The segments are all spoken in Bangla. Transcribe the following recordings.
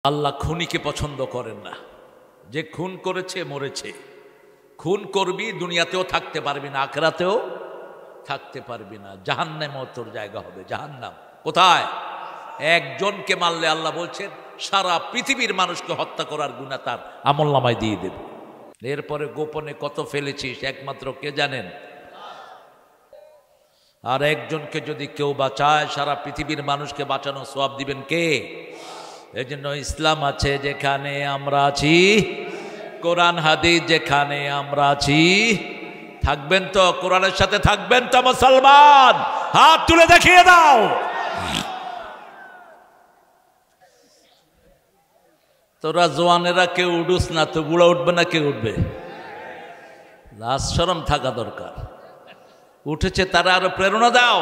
আল্লাহ খুনিকে পছন্দ করেন না। যে খুন করেছে মরেছে। খুন করবি দুনিয়াতেও থাকতে পারবি না, আখিরাতেও থাকতে পারবি না, জাহান্নামে তোর জায়গা হবে। জাহান্নাম কোথায়? একজনকে মারলে আল্লাহ বলছেন সারা পৃথিবীর মানুষকে হত্যা করার গুনাহ তার আমলনামায় দিয়ে দেবে। এরপরে গোপনে কত ফেলেছিস একমাত্র কে জানেন। আর একজনকে যদি কেউ বাঁচায় সারা পৃথিবীর মানুষকে বাঁচানো সওয়াব দিবেন কে? এজন্য ইসলাম আছে যেখানে আমরা আছি, কোরআন হাদিস যেখানে আমরা আছি। থাকবেন তো? কোরআনের সাথে থাকবেন তো মুসলমান? হাত তুলে দেখিয়ে দাও। তোরা জওয়ানেরা কেউ উঠুস না তো বুড়া উঠবে না, কে উঠবে? লাজ শরম থাকা দরকার। উঠেছে তারা আরো প্রেরণা দাও।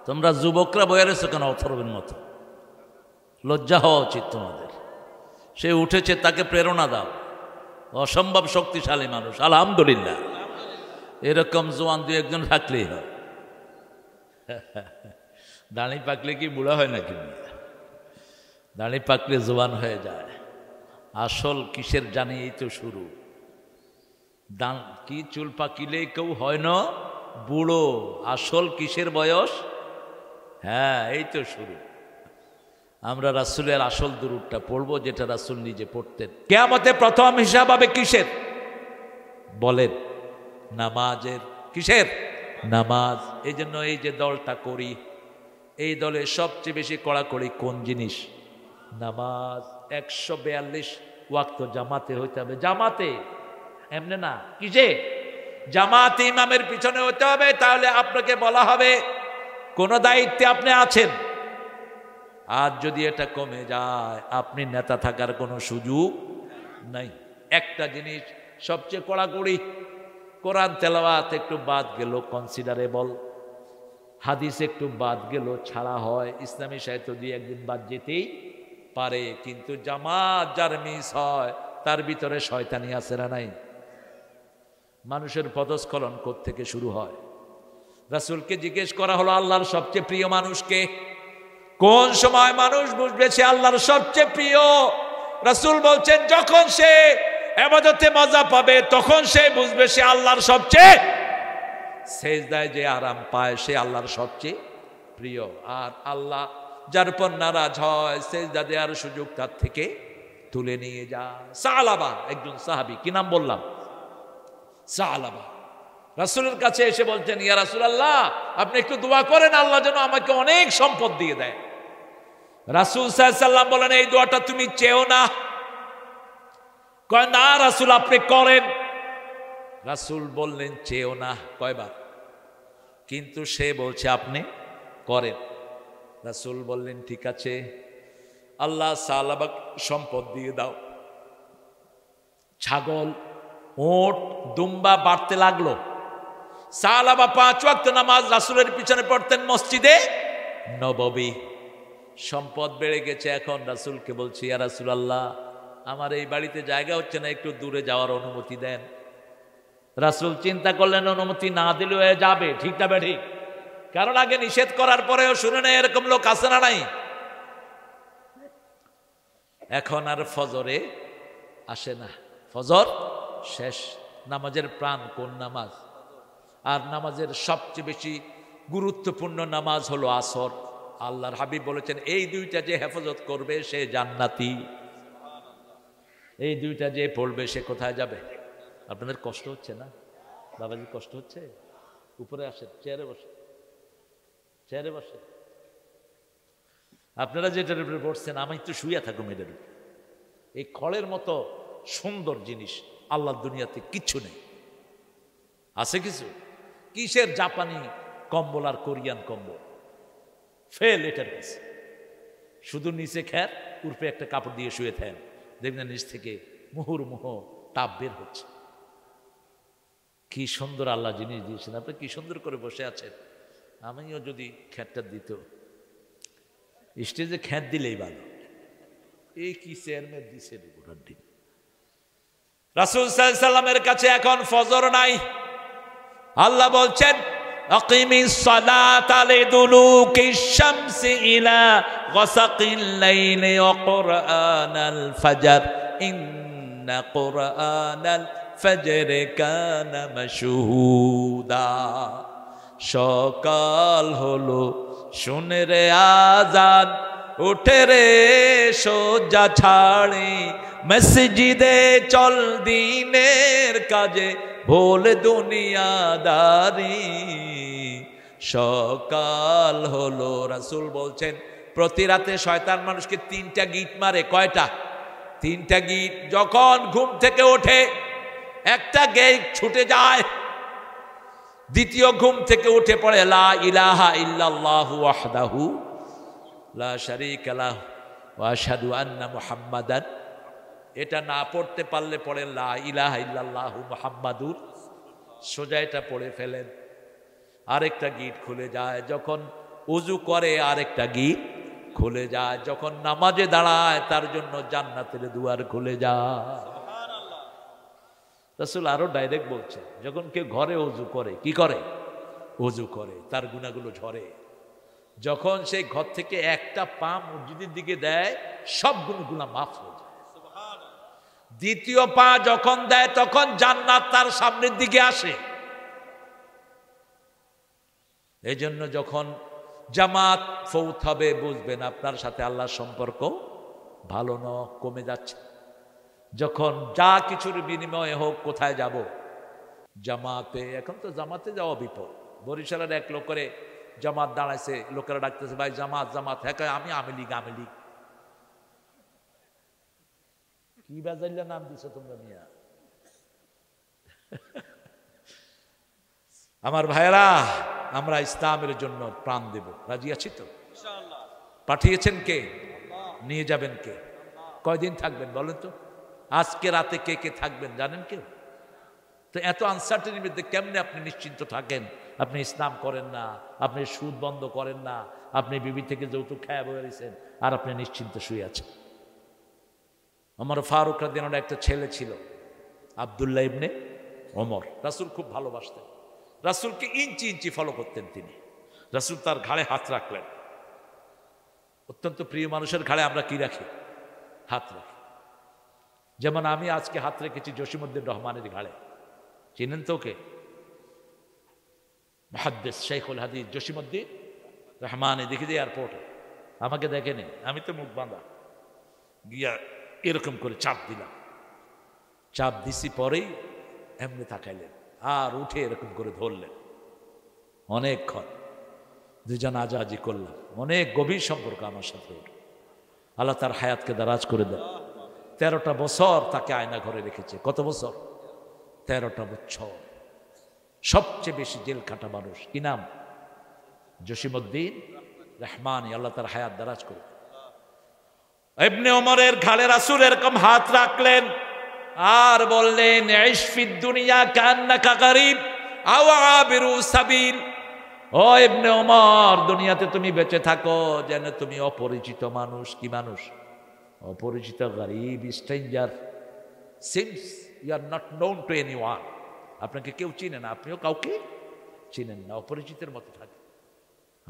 তোমরা যুবকরা বয়ে রয়েছো কেন অথর্বের মতো? লজ্জা হওয়া উচিত তোমাদের। সে উঠেছে তাকে প্রেরণা দাও। অসম্ভব শক্তিশালী মানুষ, আলহামদুলিল্লাহ। এরকম জোয়ান দু একজন থাকলেই হয়। দাঁড়ি পাকলে কি বুড়া হয় নাকি? দাঁড়ি পাকলে জোয়ান হয়ে যায়। আসল কিসের জানি এই তো শুরু। কি চুল পাকিলে কেউ হয় না বুড়ো, আসল কিসের বয়স? হ্যাঁ, এই তো শুরু। আমরা রাসূলের আসল দুরূদটা পড়বো, যেটা রাসূল নিজে পড়তেন। কিয়ামতে প্রথম হিসাব হবে কিসের বলেন? নামাজের। কিসের? নামাজ। এই জন্য এই যে দলটা করি, এই দলে সবচেয়ে বেশি কড়াকড়ি কোন জিনিস? নামাজ। 142 ওয়াক্ত জামাতে হইতে হবে। জামাতে, এমনি না। কিসে? জামাতে ইমামের পিছনে হতে হবে। তাহলে আপনাকে বলা হবে কোন দায়িত্বে আপনি আছেন। আর যদি এটা কমে যায় আপনি নেতা থাকার কোনো সুযোগ নাই। একটা জিনিস সবচেয়ে কড়াকড়ি, কোরআন তেলাওয়াত একটু বাদ গেল কনসিডারেবল, হাদিস একটু বাদ গেল ছাড়া হয়, ইসলামী সাহিত্য দিয়ে একদিন বাদ যেতেই পারে। কিন্তু জামাত যার মিস হয় তার ভিতরে শয়তানি আছে না নাই? মানুষের পদস্খলন কোত্থেকে শুরু হয়? রাসূলকে জিজ্ঞেস করা হলো আল্লাহর সবচেয়ে প্রিয় মানুষকে। কোন সময় মানুষ বুঝবে সে আল্লাহর সবচেয়ে প্রিয়? রাসূল বলছেন যখন সে ইবাদতে মজা পাবে তখন সে বুঝবে সে আল্লাহর সবচেয়ে, সেজদায় যে আরাম পায় সে আল্লাহর সবচেয়ে প্রিয়। আর আল্লাহ যার পর নারাজ হয় সেজদা দেওয়ার সুযোগ তার থেকে তুলে নিয়ে যায়। সালাবা একজন সাহাবী, কি নাম বললাম? সালাবা। রাসূলের কাছে এসে বলছেন ইয়া রাসূলুল্লাহ, আপনি একটু দোয়া করেন আল্লাহ যেন আমাকে অনেক সম্পদ দিয়ে দেয়। রাসূল সাল্লাল্লাহু আলাইহি ওয়াসাল্লাম বলেন এই দোয়াটা তুমি চেও না। কয় না রাসূল আপনি করেন। রাসূল বললেন চেও না কয়বার? কিন্তু সে বলছে আপনি করেন। রাসূল বললেন ঠিক আছে, আল্লাহ সালাবাক সম্পদ দিয়ে দাও। ছাগল, ওট, দুম্বা বাড়তে লাগলো। সালাবা 5 ওয়াক্ত নামাজ রাসূলের পিছনে পড়তেন মসজিদে নববী। সম্পদ বেড়ে গেছে। এখন রাসূলকে বলছি ইয়া রাসূলুল্লাহ, আমার এই বাড়িতে জায়গা হচ্ছে না, একটু দূরে যাওয়ার অনুমতি দেন। রাসূল চিন্তা করলেন অনুমতি না দিলেও যাবে, ঠিক না ঠিক? কারণ আগে নিষেধ করার পরেও শুনে নেই এরকম লোক আছে না নাই? এখন আর ফজরে আসে না, ফজর শেষ। নামাজের প্রাণ কোন নামাজ? আর নামাজের সবচেয়ে বেশি গুরুত্বপূর্ণ নামাজ হলো আসর। আল্লাহর হাবিব বলেছেন এই দুইটা যে হেফাজত করবে সে জান্নাতি। এই দুইটা যে পড়বে সে কোথায় যাবে? আপনাদের কষ্ট হচ্ছে না? বাবাজি কষ্ট হচ্ছে? উপরে আসেন, চেয়ারে বসে, চেয়ারে বসে। আপনারা যেটার উপরে বসছেন আমি তো শুয়ে থাকুম এটার উপরে। এই খড়ের মতো সুন্দর জিনিস আল্লাহর দুনিয়াতে কিচ্ছু নেই। আছে কিছু? কিসের জাপানি কম্বল আর কোরিয়ান কম্বল? ফেল এটার কাছে। শুধু নিচে খ্যার, উপরে একটা কাপড় দিয়ে শুয়ে থাকেন, দেখবেন নিচ থেকে মুহুর্মুহ তাপ বের হচ্ছে। কি সুন্দর আল্লাহ জিনিস দিয়েছেন, আপনি কি সুন্দর করে বসে আছেন। আমিও যদি খ্যারটা দিত, স্টেজে খ্যার দিলেই ভালো। এই কি চেয়ারম্যান দিছে গোটার দিন। রাসূল সাল্লাল্লাহু আলাইহি ওয়াসাল্লামের কাছে এখন ফজর নাই। আল্লাহ বলছেন আকিমিস সালাতা লিদুলুকিশ শামসি ইলা গাসাকিল লাইলি ওয়া কুরআনাল ফাজর ইন্না কুরআনাল ফজর কানা মাশহুদা। সকাল হলো শুনে রে আজান, উঠে রে সোজা ছাড়ি, মসজিদে চল দিনের কাজে, ভোল দুনিয়াদারি। সকাল হলো, রাসূল বলছেন প্রতি রাতে শয়তান মানুষকে 3টা গিট মারে। কয়টা? 3টা গিট। যখন ঘুম থেকে ওঠে একটা গিট ছুটে যায়, দ্বিতীয় ঘুম থেকে উঠে পড়ে লা ইলাহা ইল্লাল্লাহু ওয়াহদাহু লা শারীকা লাহু ওয়া আশহাদু আন্না মুহাম্মাদান। এটা না পড়তে পারলে পড়ে লা ইলাহা ইল্লাল্লাহু মুহাম্মাদুর, সোজা এটা পড়ে ফেলেন। আরেকটা গিট খুলে যায়। যখন ওযু করে আরেকটা গিট খুলে যায়। যখন নামাজে দাঁড়ায় তার জন্য জান্নাতের দুয়ার খুলে যায়। রাসূল আরো ডাইরেক্ট বলছে, যখন কেউ ঘরে ওযু করে, কি করে? ওযু করে, তার গুনাহগুলো ঝরে। যখন সেই ঘর থেকে একটা পা মসজিদের দিকে দেয়, সব গুনাহ মাফ হয়ে যায়। দ্বিতীয় পা যখন দেয় তখন জান্নাত তার সামনের দিকে আসে। এই জন্য যখন জামাত ফৌত হবে বুঝবেন আপনার সাথে আল্লাহর সম্পর্ক ভালো ন, কমে যাচ্ছে। যখন যা কিছুর বিনিময়ে হোক কোথায় যাব? জামাতে। এখন তো জামাতে যাওয়া বিপদ। বরিশালের এক লোক করে জামাত দাঁড়াইছে, লোকেরা ডাকতেছে ভাই জামাত জামাত। হ্যাঁ আমি আওয়ামী লীগ। কি বাজাইলা নাম দিছো তোমরা মিয়া? আমার ভাইরা, আমরা ইসলামের জন্য প্রাণ দেব, রাজি আছি তো? পাঠিয়েছেন কে? নিয়ে যাবেন কে? কয়দিন থাকবেন বলেন তো? আজকে রাতে কে কে থাকবেন জানেন কেউ? তো এত আনসার্টেনির মধ্যে কেমনে আপনি নিশ্চিন্ত থাকেন? আপনি ইসলাম করেন না, আপনি সুদ বন্ধ করেন না, আপনি বিবি থেকে যৌতুক খায়া বলেছেন, আর আপনি নিশ্চিন্ত শুয়ে আছেন। ওমর ফারুক রাদিয়াল্লাহু একটা ছেলে ছিল, আব্দুল্লাহ ইবনে ওমর। রাসূল খুব ভালোবাসতেন, রাসূলকে ইঞ্চি ইঞ্চি ফলো করতেন তিনি। রাসূল তার ঘাড়ে হাত রাখলেন। অত্যন্ত প্রিয় মানুষের ঘাড়ে আমরা কি রাখি? হাত রাখি। যেমন আমি আজকে হাত রেখেছি জসিমউদ্দিন রহমানের ঘাড়ে। চিনেন তো ওকে? মুহাদ্দিস শাইখুল হাদিস জসিমউদ্দিন রহমান। দেখি যে এয়ারপোর্টে আমাকে দেখেনি, আমি তো মুখ বাঁধা, গিয়া এরকম করে চাপ দিলাম। চাপ দিছি পরেই এমনি তাকাইলেন, আর উঠে এরকম করে ধরলেন। অনেকক্ষণ দুজন আজাজি করলাম, অনেক গভীর সম্পর্ক আমার সাথে। আল্লাহ তার হায়াতকে দারাজ করে দেন। 13টা বছর তাকে আয়না ঘরে রেখেছে। কত বছর? 13টা বছর। সবচেয়ে বেশি জেল খাটা মানুষ। কি নাম? জসিমউদ্দিন রহমানী। আল্লাহ তার হায়াত দারাজ করে। ইবনে ওমরের ঘাড়ে রাসূল এরকম হাত রাখলেন আর বললেন, ইশ ফিদ দুনিয়া কান্নাকা গরীব আও আবিরু সাবিল। ও ইবনে ওমর, দুনিয়াতে তুমি বেঁচে থাকো যেন তুমি অপরিচিত মানুষ। কি মানুষ? অপরিচিত, গরীব, stranger. Since you are not known to anyone, আপনাকে কেউ চিনে না, আপনিও কাউকে চিনেন না, অপরিচিতের মতো থাকে।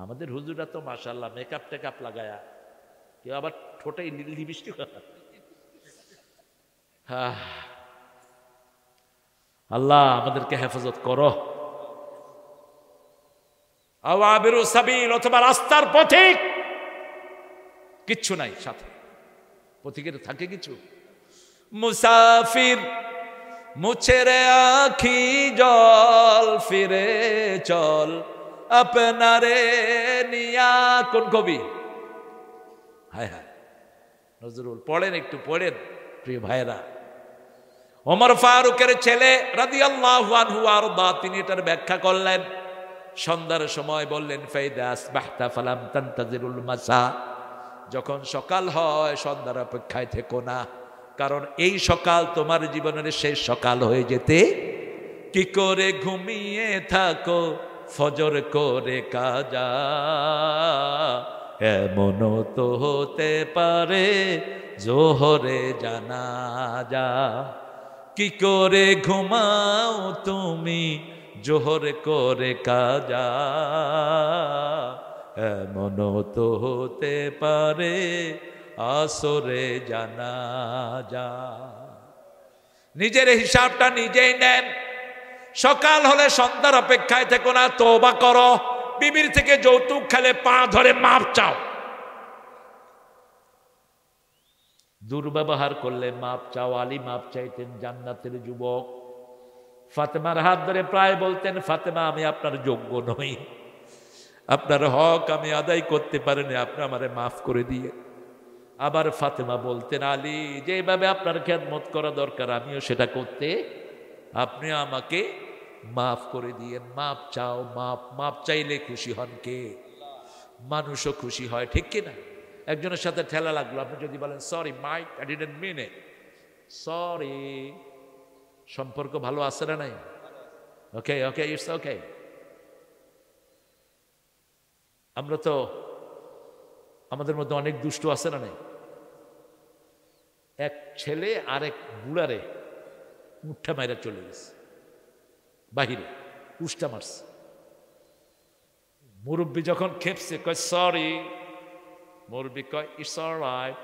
আমাদের হুজুরা তো মাশাআল্লাহ মেকআপ টেকআপ লাগায়া, কেউ আবার ঠোঁটে লিপস্টিক। আল্লাহ আমাদেরকে হেফাজত করো। আওয়াবিরু সাবিল, অথবা রাস্তার পথিক। কিচ্ছু নাই সাথে, পথিকের থাকে কিছু? মুসাফির মুছে রে আখি জল, ফিরে চল আপনারে নিয়া। কোন কবি? হায় হায়, নজরুল। পড়েন, একটু পড়েন প্রিয় ভাইরা। ওমর ফারুকের ছেলে রাদিয়াল্লাহু আনহু আরদা, তিনি এটার ব্যাখ্যা করলেন। সন্ধ্যার সময় বললেন, ফাইদা আসবাহতা ফালাম তানতাজিরুল মাসা। যখন সকাল হয় সন্ধ্যার অপেক্ষায় থেকো না, কারণ এই সকাল তোমার জীবনের শেষ সকাল হয়ে যেতে। কি করে ঘুমিয়ে থাকো ফজর করে কাজা, এমনও তো হতে পারে জোহরে জানাজা। কি করে ঘুমাও তুমি জোহর করে কাজা, এমনও তো হতে পারে আসরে জানাজা। নিজের হিসাবটা নিজেই নেন। সকাল হলে সন্ধ্যার অপেক্ষায় থেকো না, তওবা করো। বিবির থেকে যৌতুক খেলে পা ধরে মাপ চাও, দুর্ব্যবহার করলে মাপ চাও। আলী মাপ চাইতেন, জান্নাতের যুবক। ফাতেমার হাত ধরে প্রায় বলতেন, ফাতেমা আমি আপনার যোগ্য নই, আপনার হক আমি আদায় করতে পারিনি, আপনি আমারে মাফ করে দিয়ে। আবার ফাতেমা বলতেন, আলী যেভাবে আপনার খেদমত করা দরকার আমিও সেটা করতে, আপনি আমাকে মাফ করে দিয়ে। মাপ চাও, মাপ চাইলে খুশি হন কে? মানুষও খুশি হয়, ঠিক কিনা? একজনের সাথে ঠেলা লাগলো, আপনি যদি বলেন sorry Mike, I didn't mean it, sorry, সম্পর্ক ভালো আছে না নাই? Okay okay, it's okay. আমরা তো আমাদের মধ্যে অনেক দুষ্ট আছে না নাই? এক ছেলে আরেক বুড়ারে মুঠা মাইরা চলে গেছে বাহিরে, উষ্টা মারছে। মুরব্বী যখন খেপছে কয় সরি, মুরব্বী কয় ইটস অলরাইট।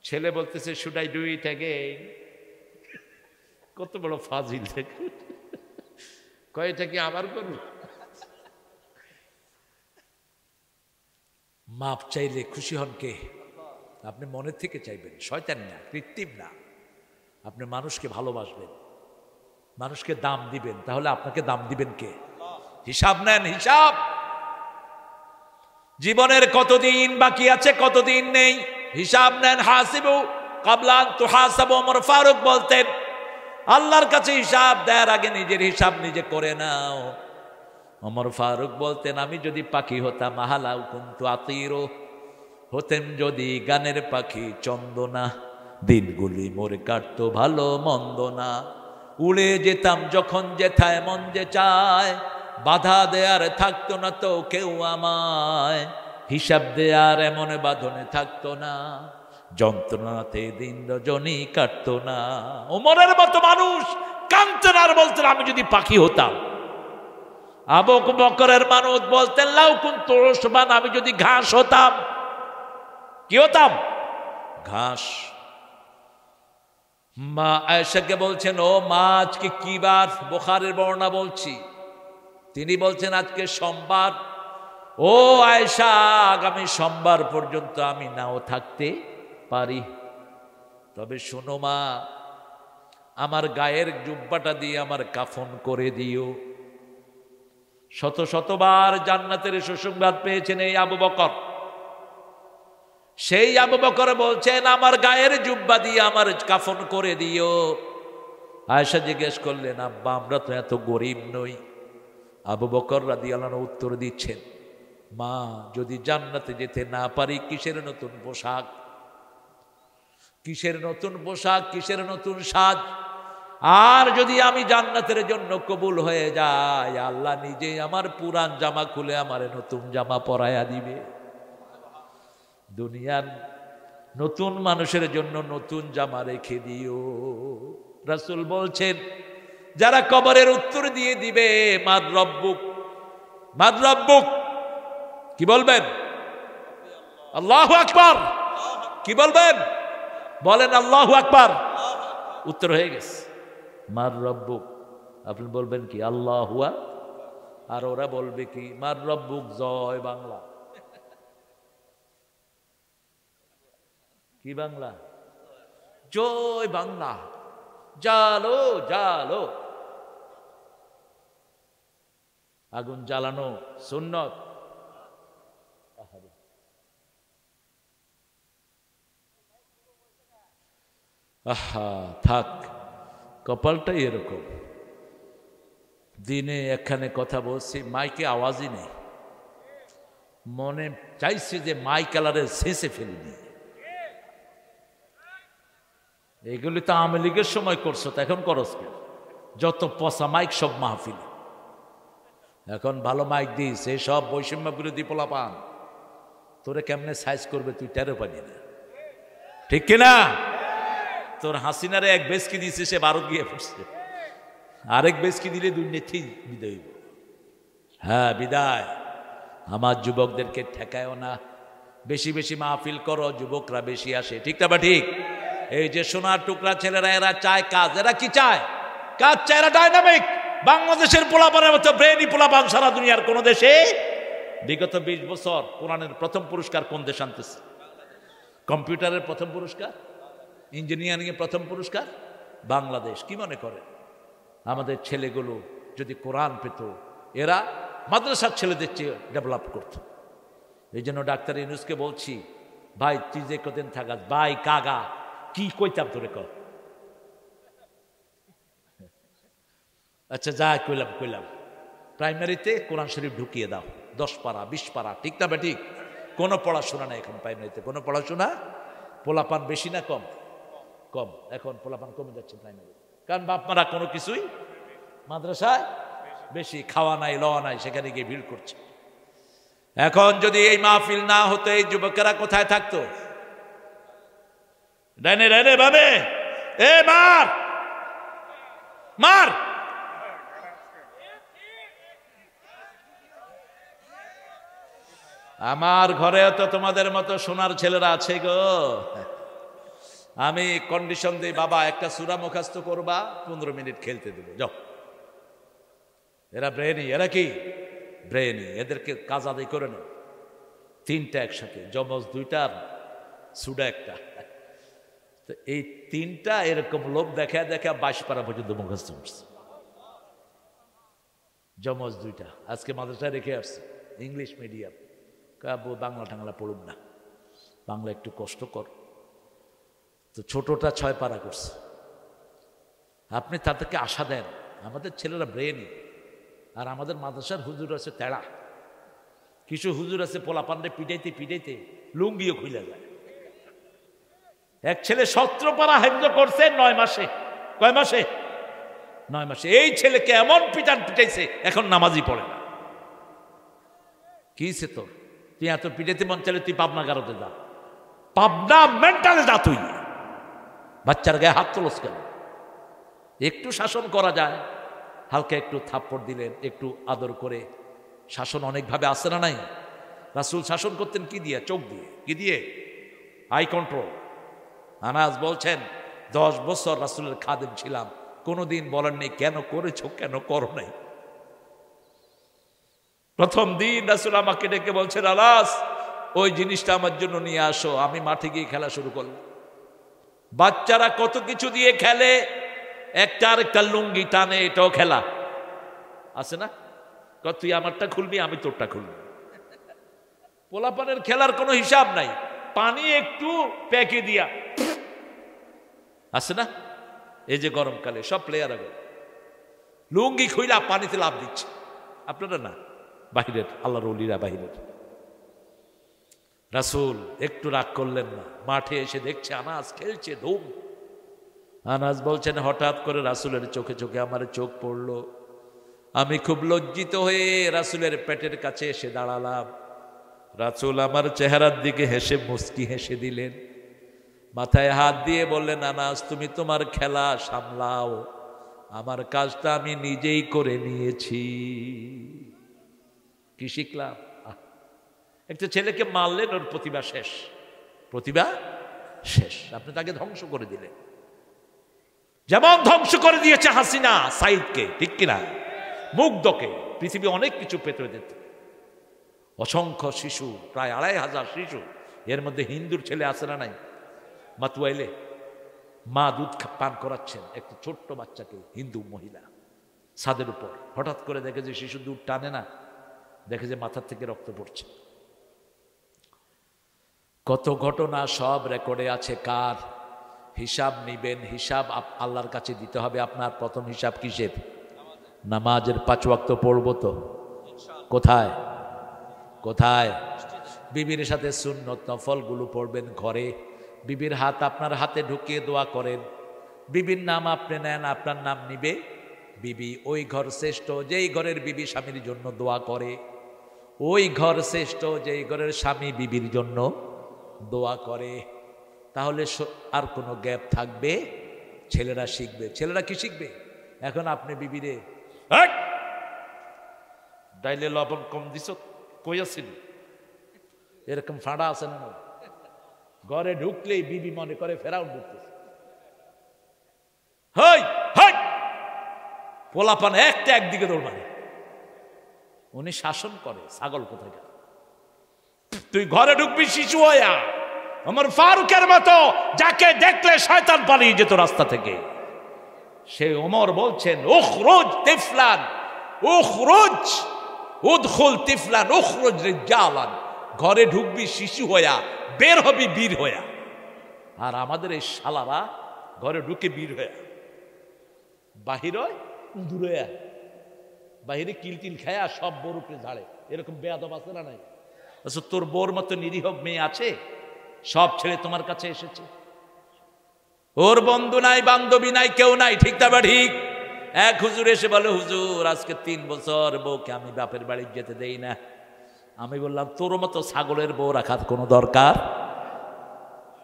ছেলে বলতেছে should I do it again? কত বড় ফাজিল! কয় এটা কি আবার করব? মাপ চাইলে খুশি হন কে? আপনি মনের থেকে চাইবেন, শয়তান না, কৃত্রিম না। আপনি মানুষকে ভালোবাসবেন, মানুষকে দাম দিবেন, তাহলে আপনাকে দাম দিবেন কে? হিসাব নেন, হিসাব। জীবনের কতদিন বাকি আছে, কতদিন নেই, হিসাব নেন। হাসিবু কাবলা আন তুহাসাবু, ওমর ফারুক বলতেন, আল্লাহর কাছে হিসাব দেওয়ার আগে নিজের হিসাব নিজে করে নাও। ওমর ফারুক বলতেন, আমি যদি পাখি হতাম, আহালাউ কুনতু আতিরু, হতেন যদি গানের পাখি চন্দনা, দিনগুলি মোরে কাটতো ভালো মন্দ না, উড়ে যেতাম যখন যেথায় মন যে চায়, বাধা দেয়ার থাকতো না তো কেউ আমায়, হিসাব দেয়ার এমন বাঁধনে থাকতো না, যন্ত্রণাতে দিন রজনী কাটতো না। ওমরের মতো মানুষ কাঁদতেন আর বলতেন, আমি যদি পাখি হতাম। আবু বকরের মানুষ বলতেন, লাউ কুনতু উসবান, আমি যদি ঘাস হতাম। কি হতাম? ঘাস। মা আয়েশাকে বলছেন, ও মা আজকে কি বার? বুখারীর বর্ণনা বলছি। তিনি বলছেন আজকে সোমবার। ও আয়েশা, আগামী সোমবার পর্যন্ত আমি নাও থাকতে পারি, তবে শোনো মা, আমার গায়ের জুব্বাটা দিয়ে আমার কাফন করে দিও। শত শতবার জান্নাতের সুসংবাদ পেয়েছেন এই আবু বকর। সেই আবু বকর বলছেন, আমার গায়ের জুব্বা দিয়ে আমার কাফন করে দিও। আয়েশা জিজ্ঞেস করলেন, আব্বা আমরা তো এত গরিব নই। আবু বকর রাদিয়াল্লাহু আনহু উত্তর দিচ্ছেন, মা যদি জান্নাতে যেতে না পারি, কিসের নতুন পোশাক, কিসের নতুন পোশাক, কিসের নতুন সাজ? আর যদি আমি জান্নাতের জন্য কবুল হয়ে যাই, আল্লাহ নিজেই আমার পুরান জামা খুলে আমার নতুন জামা পরাইয়া দিবে। দুনিয়ার নতুন মানুষের জন্য নতুন জামা রেখে দিও। রাসূল বলছেন, যারা কবরের উত্তর দিয়ে দিবে মাদ রব্বুক, মাদ রব্বুক, কি বলবেন? আল্লাহু আকবার। কি বলবেন? বলেন আল্লাহু আকবার। উত্তর হয়ে গেছে, মার রব্বুক। আপনি বলবেন কি? আল্লাহু আকবার। আর ওরা বলবে কি? মার রব্বুক জয় বাংলা। কি বাংলা? জয় বাংলা। জালো জালো, আগুন জ্বালানো সুন্নত। আহা, থাক, কপালটাই এরকম। দিনে এখানে কথা বলছি, মাইকে আওয়াজই নেই। মনে চাইছে যে মাইক কালারের শেষে ফেলিনি। এগুলি তো আওয়ামী লীগের সময় করছো, তো এখন করস কে? যত পচা মাইক সব মাহফিল। এখন ভালো মাইক দিস, এই সব বৈষম্য বিরোধী পোলাপান তোরে কেমনে সাইজ করবে তুই টেরও পাবি না, ঠিক কিনা? তোর হাসিনারে এক বেসকি দিয়েছে, সে ভারত গিয়ে পড়ছে। আরেক বেসকি দিলে দুর্নীতি বিদায়। হ্যাঁ বিদায়। আমার যুবকদেরকে ঠেকায়ও না, বেশি বেশি মাহফিল করো, যুবকরা বেশি আসে, ঠিক না বা ঠিক? এই যে সোনার টুকরা ছেলেরা, এরা চায় কাজ। এরা কি চায়? কাজ চায়। এরা ডাইনামিক। বাংলাদেশের পোলাপানের মতো ব্রেনি পোলাপান সারা দুনিয়ার কোন দেশে বিগত 20 বছর কোরআনের প্রথম পুরস্কার কোন দেশ আনতেছে? কম্পিউটারের প্রথম পুরস্কার, ইঞ্জিনিয়ারিং এর প্রথম পুরস্কার বাংলাদেশ। কি মনে করে আমাদের ছেলেগুলো যদি কোরআন পেত, এরা মাদ্রাসার ছেলেদের চেয়ে ডেভেলপ করত। এই জন্য ডাক্তার ইউনূসকে বলছি, ভাই তুই যে কদিন থাকাস, ভাই কাগা কি কইতাম তোরে কর। আচ্ছা যা কইলাম প্রাইমারিতে কোরআন শরীফ ঢুকিয়ে দাও, 10 পারা 20 পারা, ঠিক না ঠিক? কোনো পড়াশোনা নাই এখন প্রাইমারিতে, কোনো পড়াশোনা। পোলাপান বেশি না কম? কম। এখন পোলাপান কমে যাচ্ছে প্রাইমারি, কারণ বাপ মারা কোনো কিছুই, মাদ্রাসায় বেশি, খাওয়া নাই লওয়া নাই, সেখানে গিয়ে ভিড় করছে। এখন যদি এই মাহফিল না হতো, এই যুবকেরা কোথায় থাকতো? ডাইনে ডাইনে ভাবে, এ মার মার। আমার ঘরেও তো তোমাদের মতো সোনার ছেলেরা আছে গো। আমি কন্ডিশন দিই, বাবা একটা সূরা মুখস্থ করবা, 15 মিনিট খেলতে দেবো, যাও। এরা ব্রেনি, এরা কি ব্রেনি, এদেরকে কাজ আদায় করে না। 3টা একসাথে, যমজ 2টা, সুডা 1টা। তো এই 3টা এরকম লোভ দেখা দেখা 22 পারা পর্যন্ত মুখস্থ করছে। যমজ 2টা আজকে মাদ্রাসায় রেখে আসছে, ইংলিশ মিডিয়াম। বাংলা টাংলা পড়ুন না, বাংলা একটু কষ্টকর। তো ছোটটা 6 পারা করছে। আপনি তাদেরকে আশা দেন, আমাদের ছেলেরা ব্রেনি। আর আমাদের মাদ্রাসার হুজুর আছে তেড়া, কিছু হুজুর আছে পোলাপান্ডে পিটাইতে পিটাইতে লুঙ্গিও খুলে যায়। এক ছেলে 17 পারা হেফজ করছে 9 মাসে। কয় মাসে? 9 মাসে। এই ছেলেকে এমন পিটান পিটাইছে, এখন নামাজই পড়ে না। কিছে তোর? তুই এত পিটাইতে মন চাইলে তুই পাবনা গারোতে যা, পাবনা মেন্টালে যা। তুই বাচ্চার গায়ে হাত তোলস কেন? একটু শাসন করা যায়, হালকা একটু থাপ্পড় দিলেন, একটু আদর করে। শাসন অনেকভাবে আসে না নাই? রাসূল শাসন করতেন কি দিয়ে? চোখ দিয়ে। কি দিয়ে? I control. আনাস বলছেন 10 বছর রাসূলের খাদেম ছিলাম, কোনোদিন বলেন নেই কেন করেছো, কেন করো নাই। প্রথম দিন রাসূল আমাকে ডেকে বলছেন, আনাস ওই জিনিসটা আমার জন্য নিয়ে আসো। আমি মাঠে গিয়ে খেলা শুরু করলাম। বাচ্চারা কত কিছু দিয়ে খেলে, একটা আরেকটা লুঙ্গি টানে, এটাও খেলা আছে না? তুই আমারটা খুলবি, আমি তোরটা খুলবি। পোলাপানের খেলার কোনো হিসাব নাই। পানি একটু প্যাকে দিয়া আছে না? এই যে গরমকালে সব প্লেয়ার আগে লুঙ্গি খুইলা পানিতে লাভ দিচ্ছে। আপনারা না, বাহিরের আল্লাহর ওলিরা বাহিরের। রাসূল একটু রাগ করলেন না, মাঠে এসে দেখছে আনাস খেলছে ধুম। আনাস বলছেন, হঠাৎ করে রাসূলের চোখে চোখে আমার চোখ পড়লো। আমি খুব লজ্জিত হয়ে রাসূলের পেটের কাছে এসে দাঁড়ালাম। রাসূল আমার চেহারার দিকে হেসে মুস্কি হেসে দিলেন, মাথায় হাত দিয়ে বললেন, আনাস তুমি তোমার খেলা সামলাও, আমার কাজটা আমি নিজেই করে নিয়েছি। কি শিখলাম? একটা ছেলেকে মারলেন, ওর প্রতিভা শেষ, প্রতিভা শেষ। আপনি তাকে ধ্বংস করে দিলেন, যেমন ধ্বংস করে দিয়েছে হাসিনা সাইদকে, ঠিক কিনা? মুগ্ধকে। পৃথিবী অনেক কিছু পেতে দিত, অসংখ্য শিশু, প্রায় 2500 শিশু। এর মধ্যে হিন্দুর ছেলে আছে না নাই? মাতুয়াইলে মা দুধ পান করাচ্ছেন একটা ছোট্ট বাচ্চাকে, হিন্দু মহিলা, ছাদের উপর। হঠাৎ করে দেখে যে শিশু দুধ টানে না, দেখে যে মাথার থেকে রক্ত পড়ছে। কত ঘটনা সব রেকর্ডে আছে। কার হিসাব নিবেন? হিসাব আল্লাহর কাছে দিতে হবে। আপনার প্রথম হিসাব কিসের? নামাজের 5 ওয়াক্ত পড়ব তো। কোথায় কোথায়? বিবির সাথে সুন্নত নফলগুলো পড়বেন ঘরে। বিবির হাত আপনার হাতে ঢুকিয়ে দোয়া করেন। বিবির নাম আপনি নেন, আপনার নাম নিবে বিবি। ওই ঘর শ্রেষ্ঠ যেই ঘরের বিবি স্বামীর জন্য দোয়া করে। ওই ঘর শ্রেষ্ঠ যেই ঘরের স্বামী বিবির জন্য দোয়া করে। তাহলে আর কোনো গ্যাপ থাকবে? ছেলেরা শিখবে। ছেলেরা কি শিখবে? এখন আপনি বিবিরে ডাইলে লবণ কম দিছ, কইয়াছিল এরকম ফাঁড়া আছে না? ঘরে ঢুকলেই বিবি মনে করে ফেরাউন ঢুকতেছে। হই হই পোলাপান একটা একদিকে দৌড় মারে। উনি শাসন করে, ছাগল কোথায়? তুই ঘরে ঢুকবি শিশু হইয়া, আমার ফারুকের মতো যাকে দেখলে শয়তান পালিয়ে যেত রাস্তা থেকে। সে ওমর বলছেন উখরুজ তিফলান উখরুজ উদখুল তিফলান উখরুজ রিজালান, ঘরে ঢুকবি শিশু হইয়া, বের হবি বীর হইয়া। আর আমাদের এই শালারা ঘরে ঢুকে বীর হইয়া, বাহির হয় উঁদুর হইয়া, বাহিরে কিলটিল খায়া সব বোর উপরে ঝাড়ে। এরকম বেয়াদব আছে না নাই? আচ্ছা, তোর বোর মতো নিরীহ মেয়ে আছে? সব ছেড়ে তোমার কাছে এসেছে, ওর বন্ধু নাই, বান্ধবী নাই, কেউ নাই, ঠিক না? ঠিক। এক হুজুর এসে বলে, হুজুর আজকে 3 বছর বউকে আমি বাপের বাড়ি যেতে দেই না। আমি বললাম, তোর মতো ছাগলের বউ রাখার কোনো দরকার?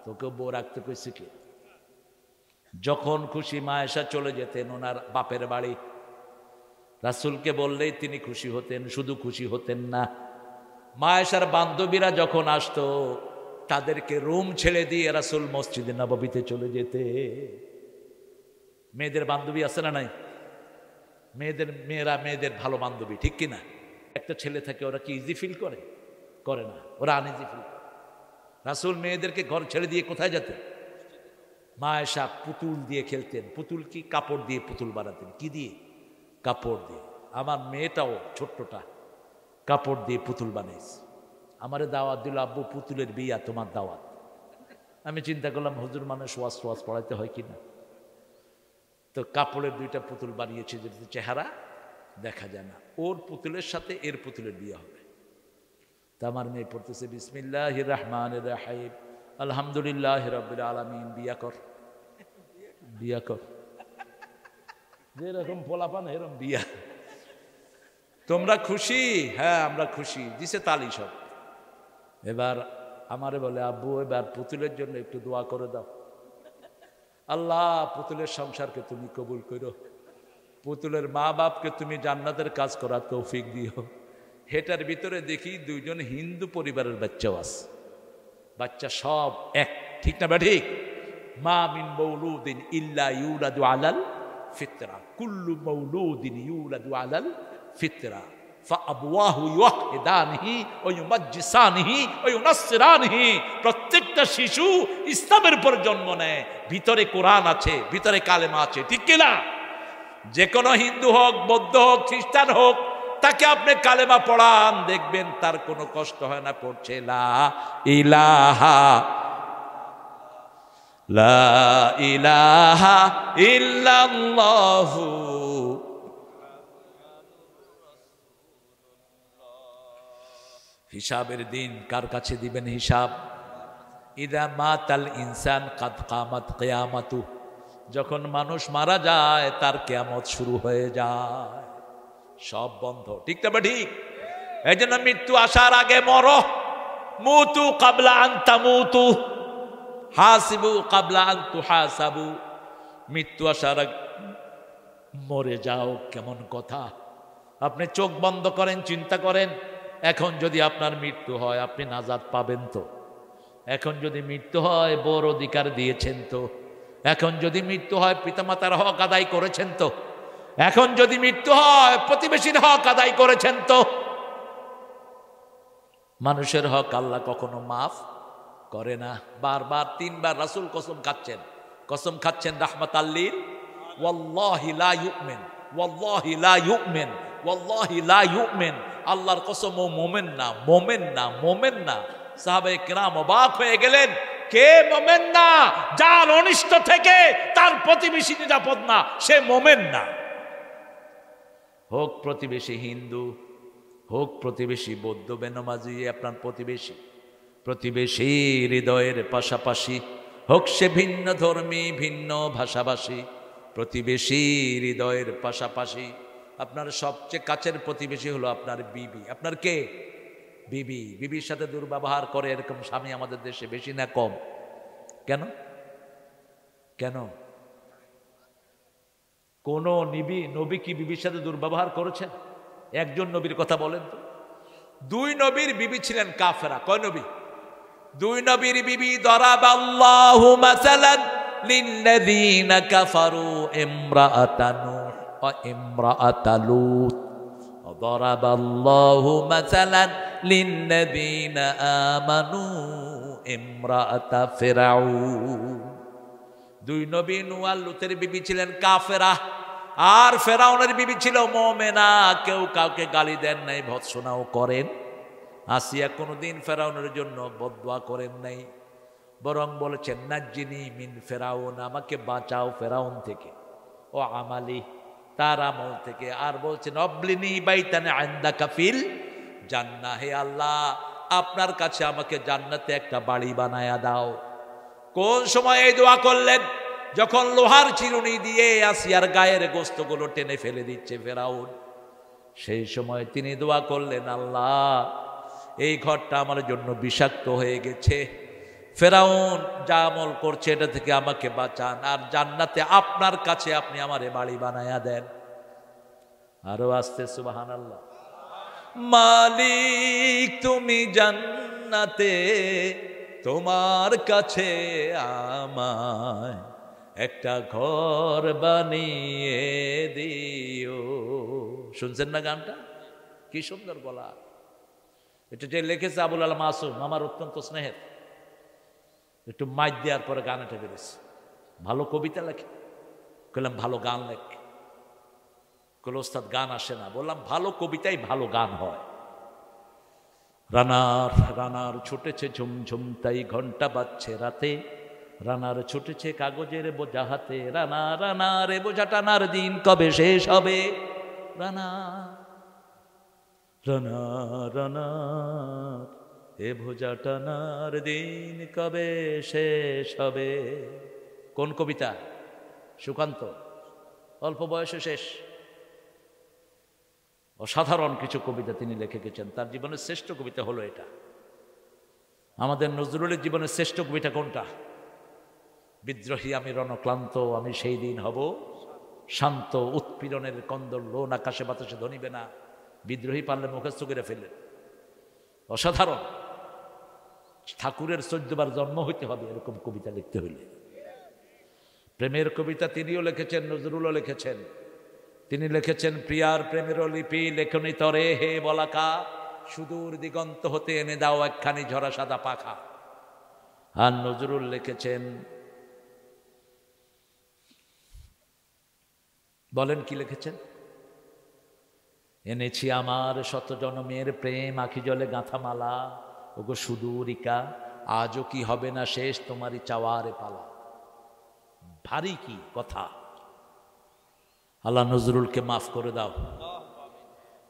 তোকে বউ রাখতে কইছে কি? যখন খুশি মায়েশা চলে যেতেন ওনার বাপের বাড়ি, রাসূলকে বললেই তিনি খুশি হতেন। শুধু খুশি হতেন না, মায়েশার বান্ধবীরা যখন আসতো তাদেরকে রুম ছেড়ে দিয়ে রাসূল মসজিদে নববীতে চলে যেতে। মেয়েদের বান্ধবী আছে না নাই? মেয়েদের ভালো বান্ধবী, ঠিক কিনা? একটা ছেলে থাকে, ওরা কি ইজি ফিল করে? করে না, ওরা আনইজি ফিল করে। রাসূল মেয়েদেরকে ঘর ছেড়ে দিয়ে কোথায় যেতেন? মায়েশা পুতুল দিয়ে খেলতেন। পুতুল কি? কাপড় দিয়ে পুতুল বানাতেন। কি দিয়ে? কাপড় দিয়ে। আমার মেয়েটাও ছোট্টটা কাপড় দিয়ে পুতুল বানাইছে। আমারে দাওয়াত দিল, আব্বু পুতুলের বিয়া, তোমার দাওয়াত। আমি চিন্তা করলাম, হুজুর মানুষ ওয়াজ পড়াইতে হয় কিনা। তো কাপড়ের 2টা পুতুল বানিয়েছে, যেটা চেহারা দেখা যায় না। ওর পুতুলের সাথে এর পুতুলের বিয়া হবে। তা আমার মেয়ে পড়তেছে বিসমিল্লাহির রহমানির রহিম আলহামদুলিল্লাহি রাব্বিল আলামিন। বিয়া কর, বিয়া কর। যেরকম পোলাপান এরকম বিয়া। তোমরা খুশি? হ্যাঁ আমরা খুশি। দিছে তালি সব। এবার আমারে বলে, আব্বু এবার পুতুলের জন্য একটু দোয়া করে দাও। আল্লাহ পুতুলের সংসারকে তুমি কবুল করো, পুতুলের মা বাপকে তুমি জান্নাতের কাজ করার তৌফিক দিও। হেটার ভিতরে দেখি 2জন হিন্দু পরিবারের বাচ্চাও আছে। বাচ্চা সব এক, ঠিক না? ঠিক। মা মিন মাউলুদিন ইল্লা ইউলাদু আলাল ফিতরা, কুল্লু মাউলুদিন ইউলাদু আলাল ফিতরা ফাআবওয়াহু ইউহিদানিহি ওয়া ইউমাজ্জিসানিহি ওয়া ইউনাসসিরানিহি। প্রত্যেকটা শিশু ইসলামের উপর জন্ম নেয়, ভিতরে কোরআন আছে, ভিতরে কালেমা আছে, ঠিক কি না? যে কোনো হিন্দু হোক, বৌদ্ধ হোক, খ্রিস্টান হোক, তাকে আপনি কালেমা পড়ান, দেখবেন তার কোনো কষ্ট হয় না। পড়ছে লা ইলাহা লা ইলাহা ইল্লাল্লাহু। হিসাবের দিন কার কাছে দিবেন হিসাব? ইদা মাতাল ইনসান কাদ কামাত কিয়ামাতু, যখন মানুষ মারা যায় তার কিয়ামত শুরু হয়ে যায়, সব বন্ধ, ঠিক না? ঠিক। এই জন্য মৃত্যু আসার আগে মরো। মুতু কাবলা আন তামুতু হাসিবু কাবলা আন তুহাসাবু। মৃত্যু আসার আগে মরে যাও, কেমন কথা! আপনি চোখ বন্ধ করেন, চিন্তা করেন, এখন যদি আপনার মৃত্যু হয় আপনি নাজাত পাবেন তো? এখন যদি মৃত্যু হয় বড় অধিকার দিয়েছেন তো? এখন যদি মৃত্যু হয় পিতামাতার হক আদায় করেছেন তো? এখন যদি মৃত্যু হয় প্রতিবেশীর হক আদায় করেছেন তো? মানুষের হক আল্লাহ কখনো মাফ করে না। বারবার 3বার রাসূল কসম খাচ্ছেন রাহমাতাল লিল ওয়াল্লাহি লা ইউমিন ওয়াল্লাহি লা ইউমিন ওয়াল্লাহি লা ইউমিন। আল্লাহর কসম, ও মোমেন না, মোমেন না, মোমেন না। সাহাবায়ে কেরাম অবাক হয়ে গেলেন, কে মোমেন না? যার অনিষ্ট থেকে তার প্রতিবেশী নিরাপদ না, সে মোমেন না। হোক প্রতিবেশী হিন্দু, হোক প্রতিবেশী বৌদ্ধ বেনমাজি, আপনার প্রতিবেশী হৃদয়ের পাশাপাশি, হোক সে ভিন্ন ধর্মী, ভিন্ন ভাষাভাষী, প্রতিবেশী হৃদয়ের পাশাপাশি। আপনার সবচেয়ে কাছের প্রতিবেশী হলো আপনার বিবি। আপনার কে? বিবি। বিবির সাথে দুর্ব্যবহার করে এরকম স্বামী আমাদের দেশে বেশি না কম? কেন? কেন? কোন নবী কি বিবির সাথে দুর্ব্যবহার করেছেন? একজন নবীর কথা বলেন তো। দুই নবীর বিবি ছিলেন কাফেরা। কয় নবী? দুই নবীর বিবি। দরাবাল্লাহু মাসালান লিল্লাযীনা কাফারু ইমরাআতা নূহ ওয়া ইমরাআতা লূত। দরাবাল্লাহু মাসালান লিল্লাযীনা আমানু ইমরাআতা ফিরআউন। দুই নবী নূহ আর লূতের বিবি ছিলেন কাফেরা, আর ফেরাউনের বিবি ছিল মুমিনা। কেউ কাউকে গালি দেন নাই, ভৎসনাও করেন। আসিয়া কোনোদিন ফেরাউনের জন্য বদদুয়া করেন নাই, বরং বলেছেন নাজ্জিনি মিন ফেরাউন, আমাকে বাঁচাও ফেরাউন থেকে, ও আমালি, তার আমল থেকে। আর বলছেন অবলিনি বাইতানে ইনদাকা ফিল জান্নাহ, হে আল্লাহ আপনার কাছে আমাকে জান্নাতে একটা বাড়ি বানায়া দাও। কোন সময় এই দোয়া করলেন? যখন লোহার চিরুনি দিয়ে আসিয়ার গায়ের গোস্তগুলো টেনে ফেলে দিচ্ছে ফেরাউন, সেই সময় তিনি দোয়া করলেন, আল্লাহ এই ঘরটা আমার জন্য বিষাক্ত হয়ে গেছে, ফেরাউন যা আমল করছে এটা থেকে আমাকে বাঁচান, আর জান্নাতে আপনার কাছে আপনি আমারে বাড়ি বানায়া দেন। আরো আসতে সুবহানাল্লাহ। মালিক তুমি জান্নাতে তোমার কাছে আমায় একটা ঘর বানিয়ে দিও। শুনছেন না গানটা? কি সুন্দর বলা। এটা যে লিখেছে আবুল আল মাসুম, আমার অত্যন্ত স্নেহের। একটু মাইক দেওয়ার পরে গানটা বেরোছে। ভালো কবিতা লেখে, বললাম ভালো গান লেখে। কল ওস্তাদ গান আসে না, বললাম ভালো কবিতাই ভালো গান হয়। রানার রানার ছুটেছে ঝুমঝুম তাই ঘন্টা বাজছে রাতে, রানার ছুটেছে কাগজের বোঝা হাতে, রানা রানার এ বোঝা টানার দিন কবে শেষ হবে, রানা রানা রানার এ বোঝা টানার দিন কবে শেষ হবে। কোন কবিতা? সুকান্ত, অল্প বয়সে শেষ। অসাধারণ কিছু কবিতা তিনি লিখে গেছেন। তার জীবনের শ্রেষ্ঠ কবিতা হলো এটা। আমাদের নজরুলের জীবনের শ্রেষ্ঠ কবিতা কোনটা? বিদ্রোহী আমি রণক্লান্ত, আমি সেই দিন হব শান্ত, উৎপীড়নের কন্দল লোন আকাশে বাতাসে ধনিবে না। বিদ্রোহী পারলে মুখস্থ করে ফেললেন। অসাধারণ। ঠাকুরের 14 বার জন্ম হইতে হবে এরকম কবিতা লিখতে হইলে। প্রেমের কবিতা তিনিও লিখেছেন, নজরুলও লিখেছেন। তিনি লিখেছেন প্রিয়ার প্রেমের লিপি লেখনি তরে হে বলাকা, সুদূর দিগন্ত হতে এনে দাও একখানি ঝরা সাদা পাখা। আর নজরুল লিখেছেন, বলেন কি লিখেছেন? এনেছি আমার শত জনমের প্রেম আখি জলে গাঁথা মালা, ওগো সুদূরিকা আজও কি হবে না শেষ তোমারই চাওয়ারে পালা। ভারী কি কথা। আল্লাহ নজরুলকে মাফ করে দাও।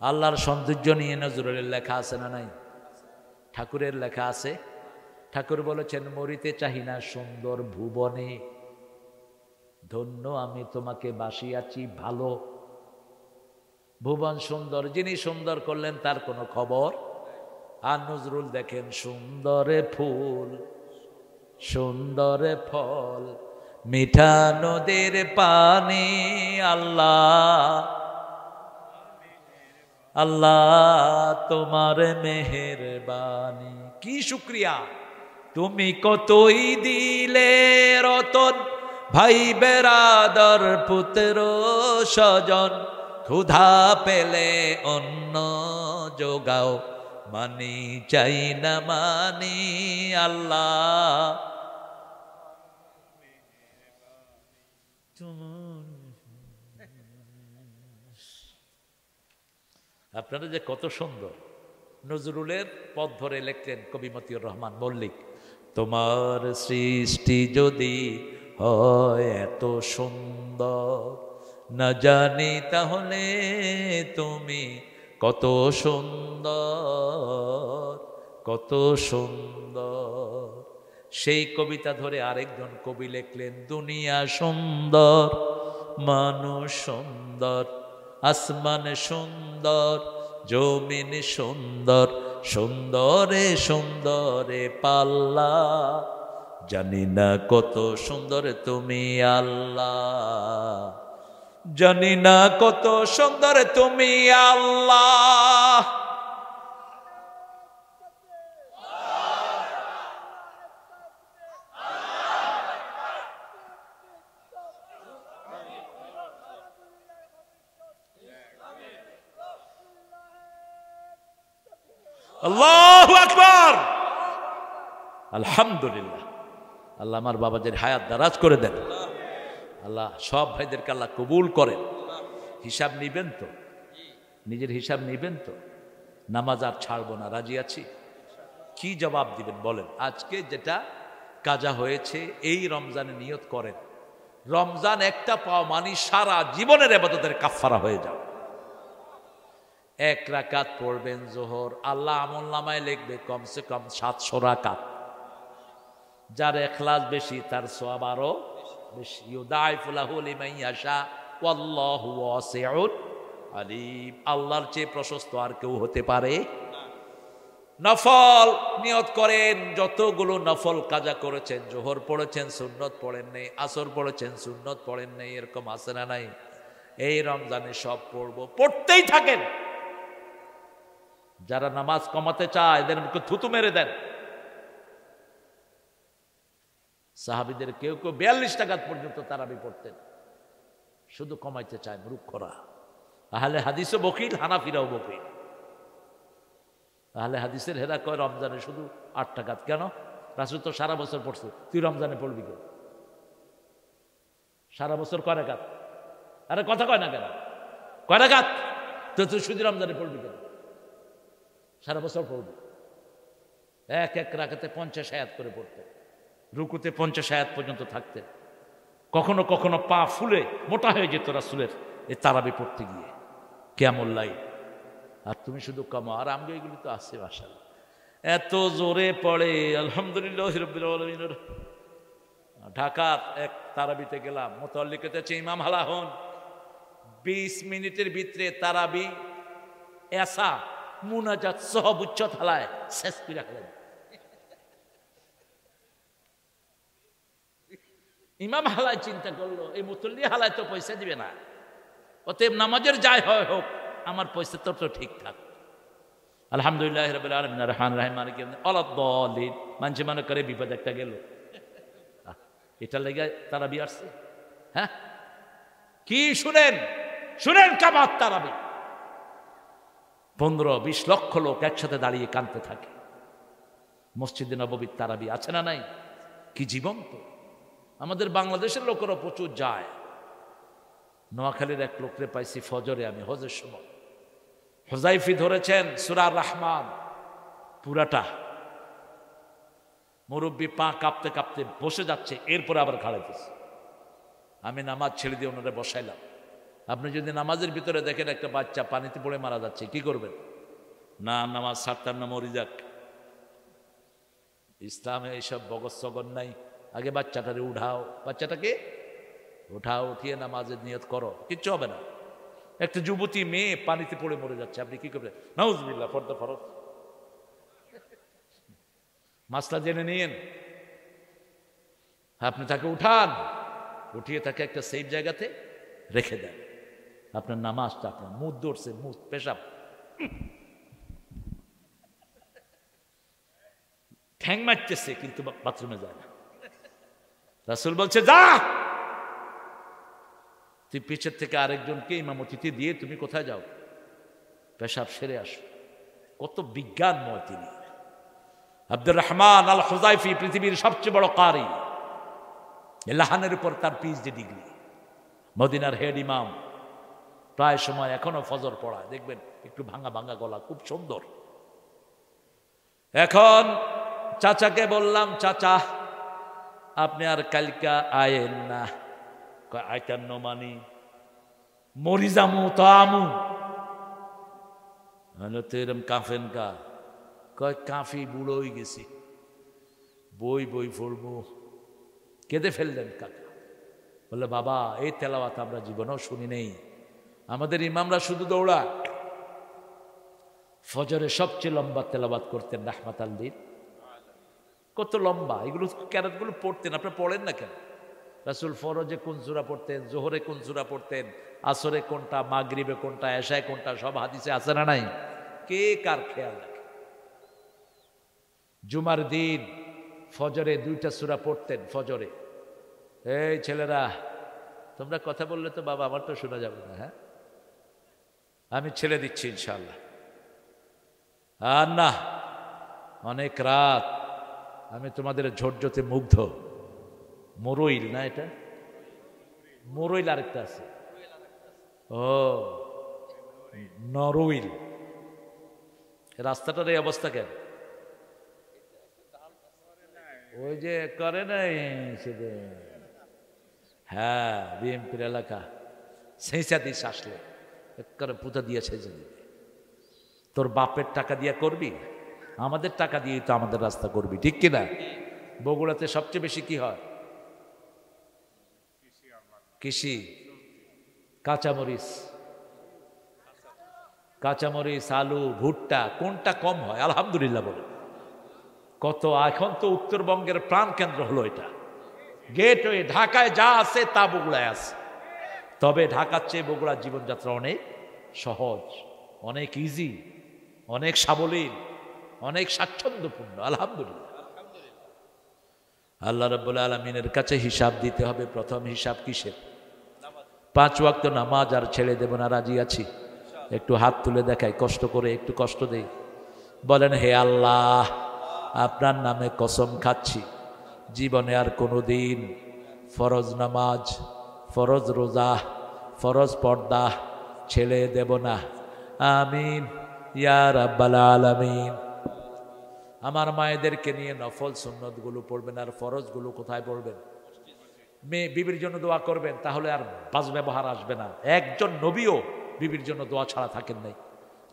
আল্লাহর সৌন্দর্য নিয়ে নজরুলের লেখা আছে না নাই? ঠাকুরের লেখা আছে। ঠাকুর বলেছেন মরিতে চাহি না সুন্দর ভুবনে, ধন্য আমি তোমাকে বাসিয়াছি ভালো। ভুবন সুন্দর, যিনি সুন্দর করলেন তার কোনো খবর। আর নজরুল দেখেন সুন্দরে ফুল সুন্দরে ফল, মিঠা নদীর পানি, আল্লাহ আল্লাহ তোমার মেহেরবানি। কি শুকরিয়া, তুমি কতই দিলে রতন, ভাই বেরাদর পুত্র স্বজন, ক্ষুধা পেলে অন্ন যোগাও, মানি চাই না মানি, আল্লাহ আপনারা যে কত সুন্দর। নজরুলের পথ ধরে লিখলেন কবি মতিউর রহমান মল্লিক, তোমার সৃষ্টি যদি হয় এত সুন্দর, না জানি তাহলে তুমি কত সুন্দর কত সুন্দর। সেই কবিতা ধরে আরেকজন কবি লিখলেন, দুনিয়া সুন্দর মানুষ সুন্দর, আসমান সুন্দর জমিন সুন্দর, সুন্দরে সুন্দরে পাল্লা, জানি না কত সুন্দর তুমি আল্লাহ, জানি না কত সুন্দর তুমি আল্লাহ। আল্লাহু আকবার। আলহামদুলিল্লাহ। আল্লাহ আমার বাবাদের হায়াত দারাজ করে দেন। আল্লাহ সব ভাইদেরকে আল্লাহ কবুল করেন। হিসাব নিবেন তো, নিজের হিসাব নিবেন তো। নামাজ আর ছাড়বো না, রাজি আছি। কি জবাব দিবেন বলেন? আজকে যেটা কাজা হয়েছে এই রমজানে নিয়ত করেন, রমজান একটা পাও মানে সারা জীবনের ইবাদতের কাফারা হয়ে যাও। 1 রাকাত পড়বেন জোহর, আল্লাহ আমলনামায় লিখবে কমসে কম 700 রাকাত। যার ইখলাস বেশি তার সওয়াব আরো বেশি। ইউদাইফু লাহু লিমান ইয়াশা ওয়াল্লাহু ওয়াসিউন আলিম। আল্লাহর চেয়ে প্রশস্ত আর কেউ হতে পারে না। নফল নিয়ত করেন, যতগুলো নফল কাজা করেছেন, জোহর পড়েছেন সুন্নত পড়েন নেই, আসর পড়েছেন সুন্নত পড়েন নেই, এরকম আছে না নাই? এই রমজানে সব পড়বো, পড়তেই থাকেন। যারা নামাজ কমাতে চায় এদের মুখে থুতু মেরে দেন। সাহাবীদের কেউ কেউ 42 টাকাত পর্যন্ত তারাবি পড়তেন, শুধু কমাইতে চায় মূর্খরা। আহলে হাদিসও বকিল, হানাফিরাও বকিল। আহলে হাদিসের হেরা কয় রমজানে শুধু 8 টাকাত। কেন? রাসূল তো সারা বছর পড়ছে, তুই রমজানে পড়বি কেন? সারা বছর কয় রাকাত? আরে কথা কয় না কেন? কয় রাকাত? তো তুই শুধু রমজানে পড়বি কেন? সারা বছর পড়বি। এক এক রাকাতে 50 আয়াত করে পড়তেন, রুকুতে 50 আয়াত পর্যন্ত থাকতেন। কখনো কখনো পা ফুলে মোটা হয়ে যেত রাসূলের এই তারাবি পড়তে গিয়ে, কিয়ামুল লাইল। আর তুমি শুধু কামো। আর আমগো এগুলি তো আছে মাশাআল্লাহ, এত জোরে পড়ে। আলহামদুলিল্লাহ রাব্বিল আলামিন। ঢাকার এক তারাবিতে গেলাম, মুতাল্লিকেতে আছে ইমাম হালা হন, 20 মিনিটের ভিতরে তারাবি এসা মুনাজাত সহ উচ্চত হালায় শেষ করে রাখলেন। ইমাম হালায় চিন্তা করলো এই মুতল্লি হালায় তো পয়সা দিবে না, অতএব নামাজের যাই হয় হোক আমার পয়সা তো ঠিকঠাক। আলহামদুলিল্লাহ রাব্বিল আলামিন রহমান রহিম মালিক ইয়াউমিদ্দিন আলাদ-দাল্লিন। মানুষ মনে করে বিপদ একটা গেল, এটা লেগে তারাবি আসছে। হ্যাঁ কি শুনেন, শুনেন কামাত তারাবি। 15-20 লক্ষ লোক একসাথে দাঁড়িয়ে কাঁদতে থাকে। মসজিদে নববীর তারাবি আছে না নাই? কি জীবন্ত। আমাদের বাংলাদেশের লোকেরা প্রচুর যায়। নোয়াখালীর এক লোকরে পাইছি ফজরে আমি হজের সময়, হুযাইফি ধরেছেন সূরা রহমান পুরাটা। মুরব্বী পা কাঁপতে কাঁপতে বসে যাচ্ছে, এরপরে আবার খাড়াইতেছে। আমি নামাজ ছেড়ে দিয়ে ওনারা বসাইলাম। আপনি যদি নামাজের ভিতরে দেখেন একটা বাচ্চা পানিতে পড়ে মারা যাচ্ছে, কি করবেন? না, নামাজ ছাড়তাম না, মরি যাক। ইসলামে এইসব বগস সগন নাই। আগে বাচ্চাটারে উঠাও, বাচ্চাটাকে উঠাও, উঠিয়ে নামাজের নিয়ত করো, কিচ্ছু হবে না। একটা যুবতী মেয়ে পানিতে পড়ে মরে যাচ্ছে, আপনি কি করবেন? নাউজুবিল্লাহ, ফরজ ফরজ। মাসলা জেনে নিয়েন। আপনি তাকে উঠান, উঠিয়ে তাকে একটা সেফ জায়গাতে রেখে দেন। আপনার নামাজটা, আপনার মুদ ধরছে, মুদ পেশাব ঠ্যাং মারতেছে কিন্তু বাথরুমে যায় না। রাসূল বলছে যা, তুই পিছের থেকে আরেকজনকে ইমামতিতে দিয়ে তুমি কোথায় যাও, পেশাব সেরে আসো। কত বিজ্ঞানময় তিনি। আব্দুর রহমান আল হুযাইফি পৃথিবীর সবচেয়ে বড় কারি। লাহানের উপর তার পিএইচডি ডিগ্রি। মদিনার হেড ইমাম, প্রায় সময় এখনো ফজর পড়ায়, দেখবেন একটু ভাঙা ভাঙা গলা, খুব সুন্দর। এখন চাচাকে বললাম, চাচা আপনি আর কালকা আয়েন না। আইতার নমানি মরি যামু তো আমু। হলো তো এরম কাফেন কা, কয় কাফি বুড়ো হয়ে গেছি, বই বই পড়বো। কেঁদে ফেললেন কাকা। বললে বাবা এই তেলাওয়াত আমরা জীবনেও শুনি নেই। আমাদের ইমামরা শুধু দৌড়া। ফজরে সবচেয়ে লম্বা তেলাওয়াত করতেন রাহমাত আল-লিল। কত লম্বা, এগুলো কেরাতগুলো পড়তেন, আপনারা পড়েন না কেন? রাসূল ফরজে কোন সূরা পড়তেন, জোহরে কোন সূরা পড়তেন, আসরে কোনটা, মাগরিবে কোনটা, এশায় কোনটা, সব হাদিসে আছে না নাই? কে কার খেয়াল রাখে? জুমার দিন ফজরে 2টা সূরা পড়তেন ফজরে। এই ছেলেরা তোমরা কথা বললে তো বাবা আমার তো শোনা যাবে না। হ্যাঁ, আমি ছেড়ে দিচ্ছি ইনশাআল্লাহ। আর না, অনেক রাত, আমি তোমাদের ঝোটঝোটে মুগ্ধ। মরইল না এটা? মরইল আরেকটা আছে, ও নরইল। রাস্তাটার এই অবস্থা কেন? ওই যে করে নাই সেদিন, হ্যাঁ বিএমপির এলাকা, ছেঁচা দিস আসলে করে পুঁতা দিয়ে ছেঁচে দিবে। তোর বাপের টাকা দিয়ে করবি, আমাদের টাকা দিয়েই তো আমাদের রাস্তা করবি, ঠিক কিনা? বগুড়াতে সবচেয়ে বেশি কি হয়? কৃষি, কাঁচামরিচ, কাঁচামরিচ, আলু, ভুট্টা, কোনটা কম হয়? আলহামদুলিল্লাহ বলে কত। এখন তো উত্তরবঙ্গের প্রাণ কেন্দ্র হলো এটা, গেটওয়ে। ঢাকায় যা আছে তা বগুড়ায় আছে, তবে ঢাকার চেয়ে বগুড়ার জীবনযাত্রা অনেক সহজ, অনেক ইজি, অনেক সাবলীল, অনেক স্বাচ্ছন্দ্যপূর্ণ। আলহামদুলিল্লাহ। আল্লাহ রাব্বুল আলামিনের কাছে হিসাব দিতে হবে। প্রথম হিসাব কিসের? 5 ওয়াক্ত নামাজ আর ছেড়ে দেব না, রাজি আছি? একটু হাত তুলে দেখাই, কষ্ট করে একটু কষ্ট দেই। বলেন, হে আল্লাহ, আপনার নামে কসম খাচ্ছি, জীবনে আর কোনো দিন ফরজ নামাজ, ফরজ রোজা, ফরজ পর্দা ছেড়ে দেব না। আমিন ইয়া রাব্বাল আলামিন। আমার মায়েদেরকে নিয়ে নফল সুন্নতগুলো পড়বেন, আর ফরজগুলো কোথায় পড়বেন? মেয়ে বিবির জন্য দোয়া করবেন, তাহলে আর বাজ ব্যবহার আসবে না। একজন নবীও বিবির জন্য দোয়া ছাড়া থাকেন নাই।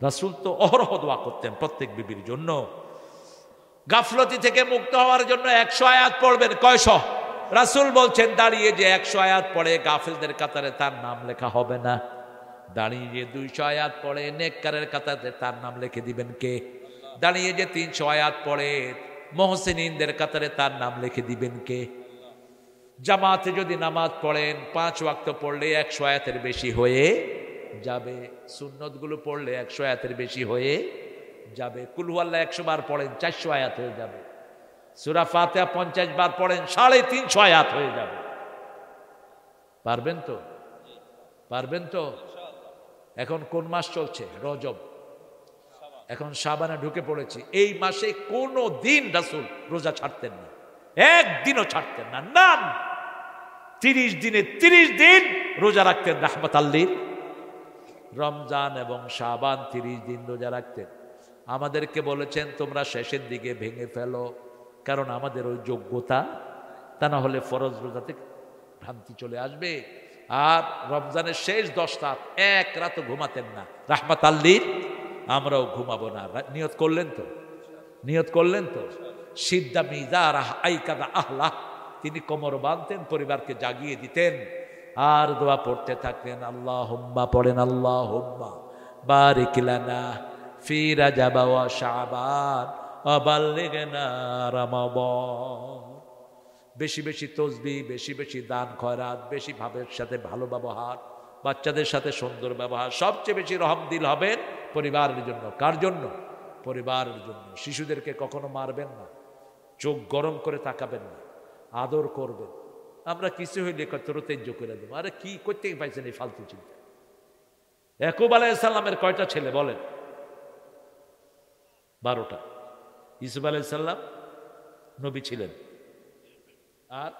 রাসূল তো অহরহ দোয়া করতেন প্রত্যেক বিবির জন্য। গাফলতি থেকে মুক্ত হওয়ার জন্য 100 আয়াত পড়বেন। কয়শ? রাসূল বলছেন, দাঁড়িয়ে যে 100 আয়াত পড়ে গাফিলদের কাতারে তার নাম লেখা হবে না। দাঁড়িয়ে যে 200 আয়াত পড়ে নেককারের কাতারে তার নাম লিখে দিবেন কে? দাঁড়িয়ে যে 300 আয়াত পড়ে মুহসিনিনদের কাতারে তার নাম লিখে দিবেন কে? জামাতে যদি নামাজ পড়েন, 5 ওয়াক্ত পড়লে 100 আয়াতের বেশি হয়ে যাবে। সুন্নতগুলো পড়লে 100 আয়াতের বেশি হয়ে যাবে। কুল হুয়াল্লাহ 100 বার পড়েন, 400 আয়াত হয়ে যাবে। সূরা ফাতিহা 50 বার পড়েন, 350 আয়াত হয়ে যাবে। পারবেন তো? পারবেন তো? এখন কোন মাস চলছে? রজব। এখন শাবানে ঢুকে পড়েছি। এই মাসে কোনো দিন রাসূল রোজা ছাড়তেন না, একদিনও ছাড়তেন না। নাম 30 দিনে 30 দিন রোজা রাখতেন রাহমাতাল লিল। রমজান এবং শাবান 30 দিন রোজা রাখতেন। আমাদেরকে বলেছেন তোমরা শেষের দিকে ভেঙে ফেলো, কারণ আমাদের ওই যোগ্যতা, তা না হলে ফরজ রোজাতে ভ্রান্তি চলে আসবে। আর রমজানের শেষ 10 রাত এক রাতও ঘুমাতেন না রাহমাতাল লিল। আমরাও ঘুমাবো না। নিয়ত করলেন তো? নিয়ত করলেন তো? সিদ্ধা মিজারাহ আইকাদা আহলা, তিনি কোমর বাঁধতেন, পরিবারকে জাগিয়ে দিতেন, আর দোয়া পড়তে থাকতেন। আল্লাহুম্মা পড়েন, আল্লাহুম্মা বারিক লানা ফি রাজাব ওয়া শাবান ওয়া বাল্লিগনা রমাদান। বেশি বেশি তসবিহ, বেশি বেশি দান খয়রাত, বেশি ভাবের সাথে ভালো ব্যবহার, বাচ্চাদের সাথে সুন্দর ব্যবহার। সবচেয়ে বেশি রহমদিল হবেন পরিবারের জন্য। কার জন্য? পরিবারের জন্য। শিশুদেরকে কখনো মারবেন না, চোখ গরম করে তাকাবেন না, আদর করবেন। আমরা কিছু হইলে তোর তেজ্য করে দেবো। আরে কি করতে পাইছেন এই ফালতু চিন্তা? ইয়াকুব আলাইহিস সালামের কয়টা ছেলে বলেন? 12টা। ইউসুফ আলাইহিস সালাম নবী ছিলেন, আর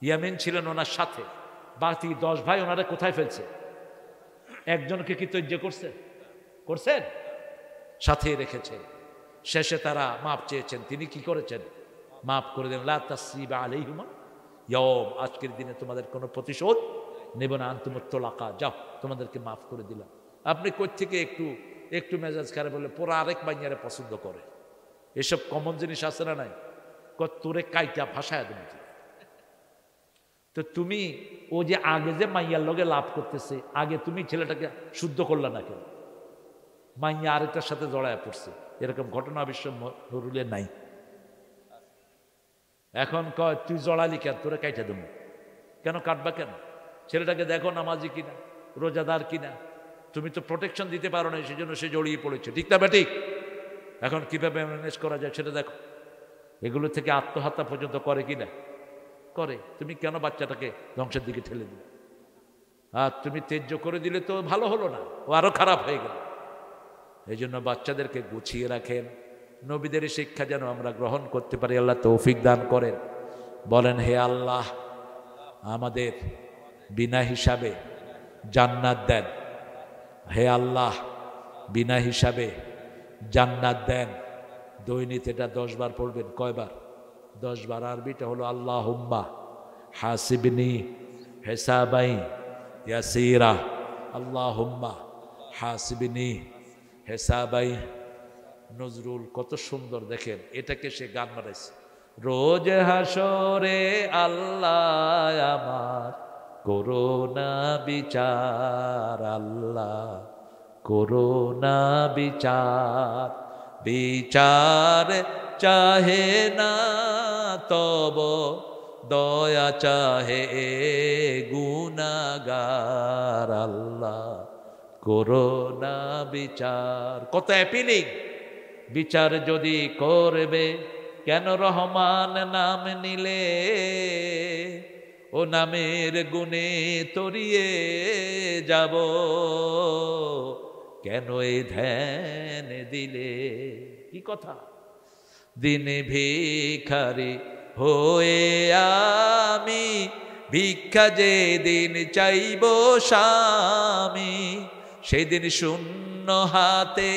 ইয়ামিন ছিলেন ওনার সাথে। বাকি 10 ভাই ওনারা কোথায় ফেলছে? একজনকে কি তৈর্য করছেন? করছেন? সাথে রেখেছেন। শেষে তারা মাপ চেয়েছেন, তিনি কি করেছেন? মাফ করে দেন। লা তাসরিবা আলাইহিমা ইয়াউম, আজকের দিনে তোমাদের কোনো প্রতিশোধ নেব না। আনতুমুত তুলাকা, যাও তোমাদেরকে মাফ করে দিলাম। আপনি কই থেকে একটু একটু মেজাজ খারাপ হলে পুরো আরেক মাইয়ারে পছন্দ করে। এসব কমন জিনিস আছে না নাই? তোরে কাইটা ভাষায় দেন। তো তুমি ও যে আগে যে মাইয়ার লগে লাভ করতেছে, আগে তুমি ছেলেটাকে শুদ্ধ করলা না কেন? মাইয়া আরেকটার সাথে জড়ায় পড়ছে, এরকম ঘটনা বিশ্ব নরুলে নাই। এখন কয় তুই জড়ালি কেন, তোরে কাইটা দেবো। কেন কাটবা কেন? ছেলেটাকে দেখো নামাজি কিনা, রোজাদার কিনা। তুমি তো প্রোটেকশন দিতে পারো না, সেই জন্য সে জড়িয়ে পড়েছে। ঠিক না বেঠিক? এখন কিভাবে ম্যানেজ করা যায় সেটা দেখো। এগুলো থেকে আত্মহত্যা পর্যন্ত করে কিনা? করে। তুমি কেন বাচ্চাটাকে ধ্বংসের দিকে ঠেলে দিলে? আর তুমি তেজ্য করে দিলে তো ভালো হলো না, ও আরো খারাপ হয়ে গেল। এই জন্য বাচ্চাদেরকে গুছিয়ে রাখেন, নবীদের শিক্ষা যেন আমরা গ্রহণ করতে পারি। আল্লাহ তৌফিক দান করেন। বলেন, হে আল্লাহ, আমাদের বিনা হিসাবে জান্নাত দেন। হে আল্লাহ, বিনা হিসাবে জান্নাত দেন। দৈনিক এটা 10 বার পড়বেন। কয়বার? 10 বার। আরবিটা হলো আল্লাহুম্মা হাসিবনি হিসাবাই ইয়াসিরা। আল্লাহুম্মা হাসিবনি হিসাবাই। নজরুল কত সুন্দর দেখেন, এটাকে সে গান বানাইছে। রোজ হাসরে আল্লাহ আমার করোনা বিচার, আল্লাহ করোনা বিচার। বিচার চাহে না তব দয়া চাহে গুনাহগার, আল্লাহ করোনা বিচার। কত অ্যাপিলিং! বিচার যদি করবে কেন রহমান নাম নিলে, ও নামের গুণে তরিয়ে যাব, কেন এই ধ্যান দিলে। কি কথা! দিনে ভিখারি হয়ে আমি ভিক্ষা যে দিন চাইব স্বামী, সেদিন শূন্য হাতে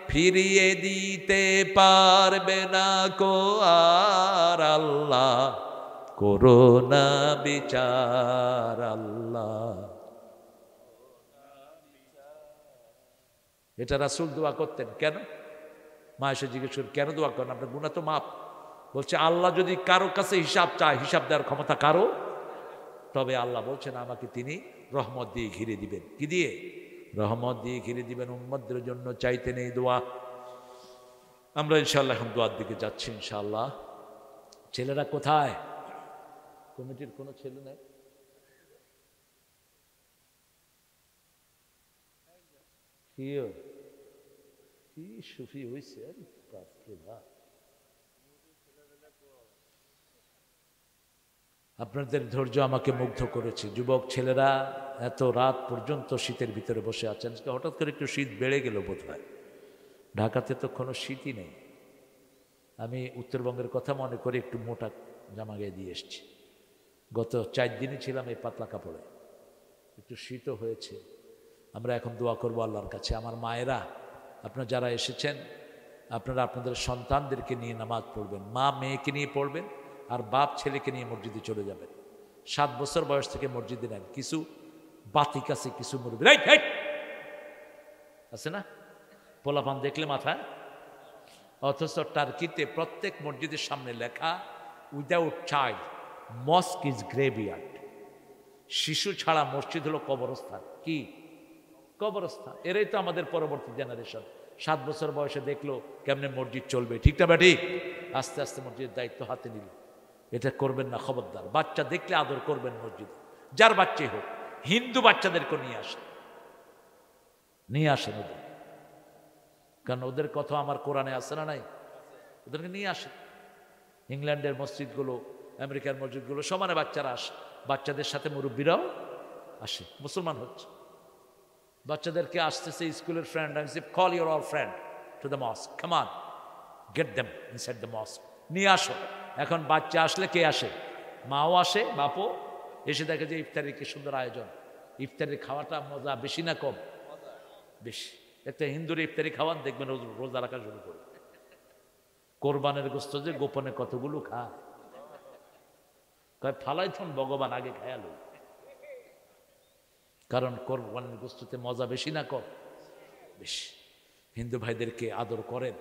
ফিরিয়ে দিতে পারবে না কো আর, আল্লাহ করোনা বিচার, আল্লাহ। এটা রাসূল দোয়া করতেন। কেন? মা এসে জিজ্ঞেস করেন, কেন দোয়া করেন? আপনার গুনাহ তো মাপ। বলছে, আল্লাহ যদি কারো কাছে হিসাব চায়, হিসাব দেওয়ার ক্ষমতা কারো, তবে আল্লাহ বলছেন আমাকে তিনি রহমত দিয়ে ঘিরে দিবেন। কি দিয়ে? রহমত দিয়ে ঘিরে দিবেন। উম্মতদের জন্য চাইতে নেই দোয়া। আমরা ইনশাআল্লাহ এখন দোয়ার দিকে যাচ্ছি ইনশাআল্লাহ। ছেলেরা কোথায়? কমিটির কোনো ছেলে নেই? কি সুফি হয়েছে! আপনাদের ধৈর্য আমাকে মুগ্ধ করেছে। যুবক ছেলেরা এত রাত পর্যন্ত শীতের ভিতরে বসে আছেন। হঠাৎ করে একটু শীত বেড়ে গেল বোধ হয়। ঢাকাতে তো কোনো শীতই নেই। আমি উত্তরবঙ্গের কথা মনে করে একটু মোটা জামা গায়ে দিয়ে এসছি। গত 4 দিনই ছিলাম এই পাতলা কাপড়ে। একটু শীতও হয়েছে। আমরা এখন দোয়া করব আল্লাহর কাছে। আমার মায়েরা, আপনারা যারা এসেছেন, আপনারা আপনাদের সন্তানদেরকে নিয়ে নামাজ পড়বেন। মা মেয়েকে নিয়ে পড়বেন, আর বাপ ছেলেকে নিয়ে মসজিদে চলে যাবেন। 7 বছর বয়স থেকে মসজিদে নেন। কিছু বাতিক আছে, কিছু মুরব্বী আছে না, পোলাপান দেখলে মাথায়। অথচ টার্কিতে প্রত্যেক মসজিদের সামনে লেখা, উইদাউট চাইল্ড মস্ক ইজ গ্রেভইয়ার্ড। শিশু ছাড়া মসজিদ হলো কবরস্থান। কি কবরস্থান? এরাই তো আমাদের পরবর্তী জেনারেশন। 7 বছর বয়সে দেখলো কেমনে মসজিদ চলবে। ঠিক না ব্যাটি? আস্তে আস্তে মসজিদের দায়িত্ব হাতে নিল। এটা করবেন না, খবরদার। বাচ্চা দেখলে আদর করবেন মসজিদে, যার বাচ্চাই হোক। হিন্দু বাচ্চাদেরকে নিয়ে আসেন ওদের, কারণ ওদের কথা আমার কোরআনে আছে না নাই? ওদেরকে নিয়ে আসেন। ইংল্যান্ডের মসজিদগুলো, আমেরিকার মসজিদগুলো সমানে বাচ্চারা আসে। বাচ্চাদের সাথে মুরব্বীরাও আসে, মুসলমান হচ্ছে। বাচ্চাদেরকে আসতেছে স্কুলের ফ্রেন্ড, আমি say call your all friend to the mosque, come on, get them inside the mosque, নিয়ে আসো। এখন বাচ্চা আসলে কে আসে? মাও আসে, বাপও এসে দেখে যে ইফতারির কি সুন্দর আয়োজন। ইফতারির খাওয়াটা মজা বেশি না কম? বেশি। একটা হিন্দুর ইফতারি খাওয়ান, দেখবেন রোজা রাখা শুরু করে। কোরবানের গোস্ত যে গোপনে কতগুলো খায়, ফালাই থন ভগবান আগে খায়ালো। কারণ কোরবানের গোস্ততে মজা বেশি না কম? বেশি। হিন্দু ভাইদেরকে আদর করেন,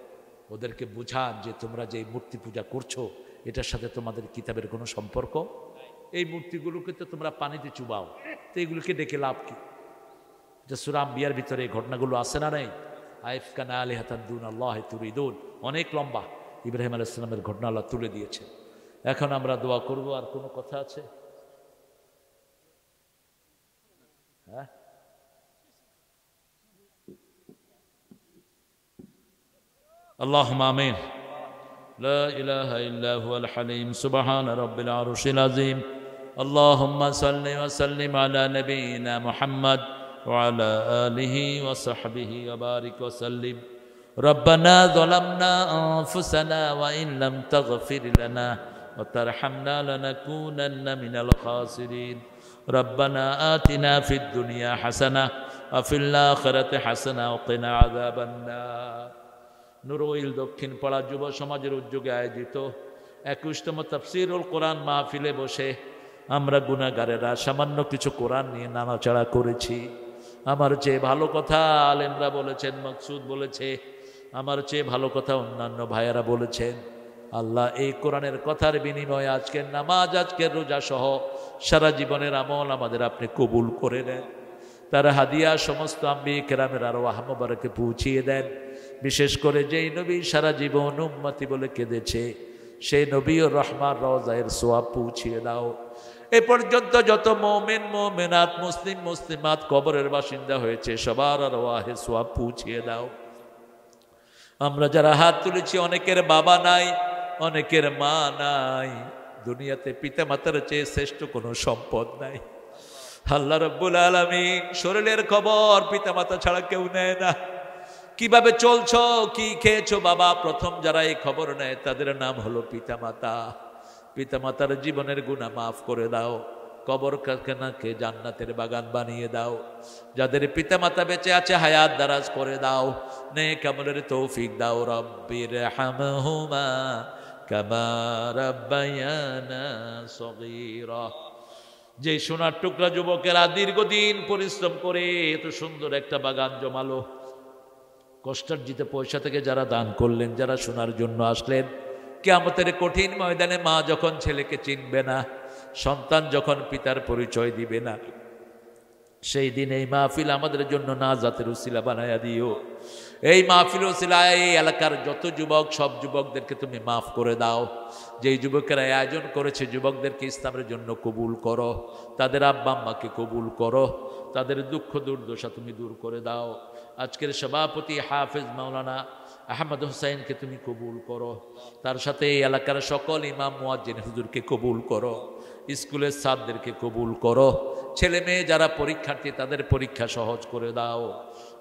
ওদেরকে বুঝান যে তোমরা যে মূর্তি পূজা করছো এটার সাথে তোমাদের কিতাবের কোনো সম্পর্ক। এই মূর্তিগুলোকে তো তোমরা পানিতে চুবাও, তো এগুলোকে ডেকে লাভ কি? যে সূরা আম্বিয়ার ভিতরে এই ঘটনাগুলো আছে না নাই? আইফকান আলিহাতান দুনাল্লাহি তুরিদুন, অনেক লম্বা। ইব্রাহিম আলাইহিস সালামের ঘটনা আল্লাহ তুলে দিয়েছে। এখন আমরা দোয়া করব। আর কোনো কথা আছে? হ্যাঁ, আল্লাহুম্মা আমিন। লা ইলাহা ইল্লা হুয়াল হালিম সুবহান রাব্বিল আরশিল আযীম। আল্লাহুম্মা সাল্লি ওয়া সাল্লিম আলা নবিয়িনা মুহাম্মদ ওয়া আলা আলিহি ওয়া সাহবিহি ওয়া বারিক ওয়া সাল্লিম। রব্বানা যালামনা আনফুসানা ওয়া ইন লাম তাগফির লানা ওয়া তারহামনা লানাকুনান্না মিনাল খাসিরিন রব্বানা আতিনা ফিদ দুনিয়া হাসানাহ ওয়া ফিল আখিরাতি হাসানাহ ওয়া কিনা আযাবান নার। নুরুল দক্ষিণ পাড়া যুব সমাজের উদ্যোগে আয়োজিত 21তম তাফসীরুল কোরআন মাহফিলে বসে আমরা গুনাহগারেরা সামান্য কিছু কোরআন নিয়ে নাড়াচাড়া করেছি। আমার চেয়ে ভালো কথা আলেমরা বলেছেন, মকসুদ বলেছে, আমার চেয়ে ভালো কথা অন্যান্য ভাইয়েরা বলেছেন। আল্লাহ এই কোরআনের কথার বিনিময়ে আজকের নামাজ, আজকের রোজা সহ সারা জীবনের আমল আমাদের আপনি কবুল করে নেন। তার হাদিয়া সমস্ত আম্বিয়া কেরামের আরওয়াহ মুবারকে পৌঁছিয়ে দেন। বিশেষ করে যেই নবী সারা জীবন উম্মতি বলে কেঁদেছে, সেই নবী ও রহমান রওজায়ের সোয়াব পৌঁছিয়ে দাও। এ পর্যন্ত যত মুমিন মুমিনাত, মুসলিম মুসলিমাত কবরের বাসিন্দা হয়েছে সবার আরওয়াহে সোয়াব পৌঁছিয়ে দাও। আমরা যারা হাত তুলেছি অনেকের বাবা নাই, অনেকের মা নাই, দুনিয়াতে পিতা মাতার চেয়ে শ্রেষ্ঠ কোনো সম্পদ নাই। আল্লাহ রাব্বুল আলামিন শরীরের খবর পিতা মাতা ছাড়া কেউ নেয় না। কিভাবে চলছো, কি খেয়েছো বাবা, প্রথম যারা এই খবর নেয় তাদের নাম হলো পিতা মাতা। পিতা মাতার জীবনের গুনাহ মাফ করে দাও, কবর কারখানাকে জান্নাতের বাগান বানিয়ে দাও। যাদের পিতা মাতা বেঁচে আছে হায়াত দারাজ করে দাও, নেক আমলের তৌফিক দাও। রব্বির হামহুমা কামা রাব্বায়ানা সগীরা। যে সোনার টুকরা যুবকেরা দীর্ঘদিন পরিশ্রম করে এত সুন্দর একটা বাগান জমালো, কষ্টার্জিত পয়সা থেকে যারা দান করলেন, যারা শোনার জন্য আসলেন, কিয়ামতের কঠিন ময়দানে মা যখন ছেলেকে চিনবে না, সন্তান যখন পিতার পরিচয় দিবে না, সেই দিন এই মাহফিল আমাদের জন্য নাজাতের উসিলা বানায়া দিও। এই মাহফিল উসিলায় এই এলাকার যত যুবক, সব যুবকদেরকে তুমি মাফ করে দাও। যেই যুবকেরা আয়োজন করেছে যুবকদেরকে ইসলামের জন্য কবুল করো, তাদের আব্বা আম্মাকে কবুল করো, তাদের দুঃখ দুর্দশা তুমি দূর করে দাও। আজকের সভাপতি হাফেজ মাওলানা আহমদ হোসাইনকে তুমি কবুল করো, তার সাথে এই এলাকার সকল ইমাম মুয়াজ্জিন হুজুরকে কবুল করো, স্কুলের ছাত্রদেরকে কবুল করো, ছেলে মেয়ে যারা পরীক্ষার্থী তাদের পরীক্ষা সহজ করে দাও।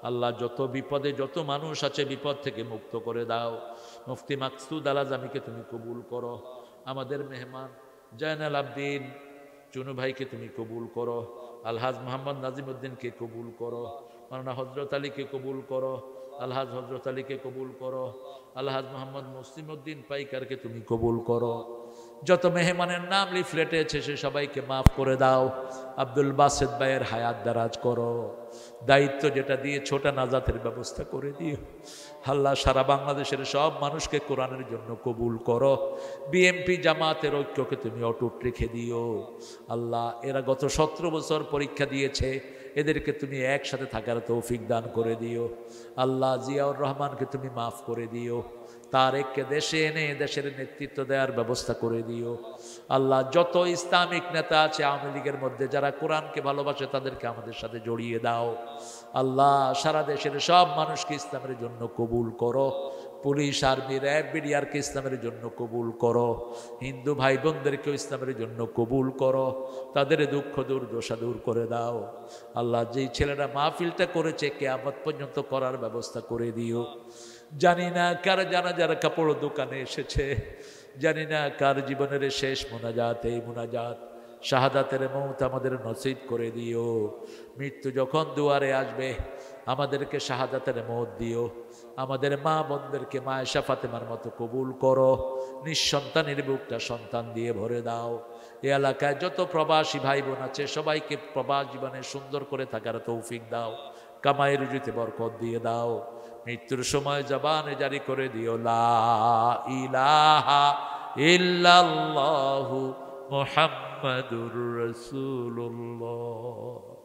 আল্লাহ যত বিপদে যত মানুষ আছে বিপদ থেকে মুক্ত করে দাও। মুফতি মাকসুদ আল আজমিকে তুমি কবুল করো, আমাদের মেহমান জয়নাল আবদিন চুনু ভাইকে তুমি কবুল করো, আলহাজ মোহাম্মদ নাজিমউদ্দিনকে কবুল করো, মাওলানা হজরত আলীকে কবুল করো, আলহাজ হজরত আলীকে কবুল করো, আলহাজ মোহাম্মদ মুসলিমউদ্দিন পাইকারকে তুমি কবুল করো। যত মেহমানের নাম লিফলেটে আছে সে সবাইকে মাফ করে দাও। আব্দুল বাসেদ ভাইয়ের হায়াত দারাজ করো, দায়িত্ব যেটা দিয়ে ছোটা নাজাতের ব্যবস্থা করে দিও। আল্লাহ সারা বাংলাদেশের সব মানুষকে কোরআনের জন্য কবুল করো। বিএমপি জামাতের ঐক্যকে তুমি অটুট রেখে দিও। আল্লাহ এরা গত 17 বছর পরীক্ষা দিয়েছে, এদেরকে তুমি একসাথে থাকার তৌফিক দান করে দিও। আল্লাহ জিয়াউর রহমানকে তুমি মাফ করে দিও, তারেককে দেশে এনে দেশের নেতৃত্ব দেওয়ার ব্যবস্থা করে দিও। আল্লাহ যত ইসলামিক নেতা আছে আওয়ামী লীগের মধ্যে যারা কোরআনকে ভালোবাসে তাদেরকে আমাদের সাথে জড়িয়ে দাও। আল্লাহ সারা দেশের সব মানুষকে ইসলামের জন্য কবুল করো। পুলিশ, আর্মি, র্যাব, বিডিআরকে ইসলামের জন্য কবুল করো। হিন্দু ভাই বোনদেরকেও ইসলামের জন্য কবুল করো, তাদের দুঃখ দুর্দশা দূর করে দাও। আল্লাহ যেই ছেলেরা মাহফিলটা করেছে কিয়ামত পর্যন্ত করার ব্যবস্থা করে দিও। জানি না কার জানাজার কাপড় দোকানে এসেছে, জানি না কার জীবনের শেষ মোনাজাত এই মোনাজাত। শাহাদাতের মৌত আমাদের নসিব করে দিও। মৃত্যু যখন দুয়ারে আসবে আমাদেরকে শাহাদাতের মৌত দিও। আমাদের মা বোনদেরকে মায়েশা ফাতেমার মতো কবুল করো। নিঃসন্তানের বুকটা সন্তান দিয়ে ভরে দাও। এ এলাকায় যত প্রবাসী ভাই বোন আছে সবাইকে প্রবাস জীবনে সুন্দর করে থাকার তৌফিক দাও। কামাই রুজিতে বরকত দিয়ে দাও। মৃত্যুর সময় জবানে জারি করে দিও লা ইলাহা ইল্লাল্লাহু মুহাম্মাদুর রাসূলুল্লাহ।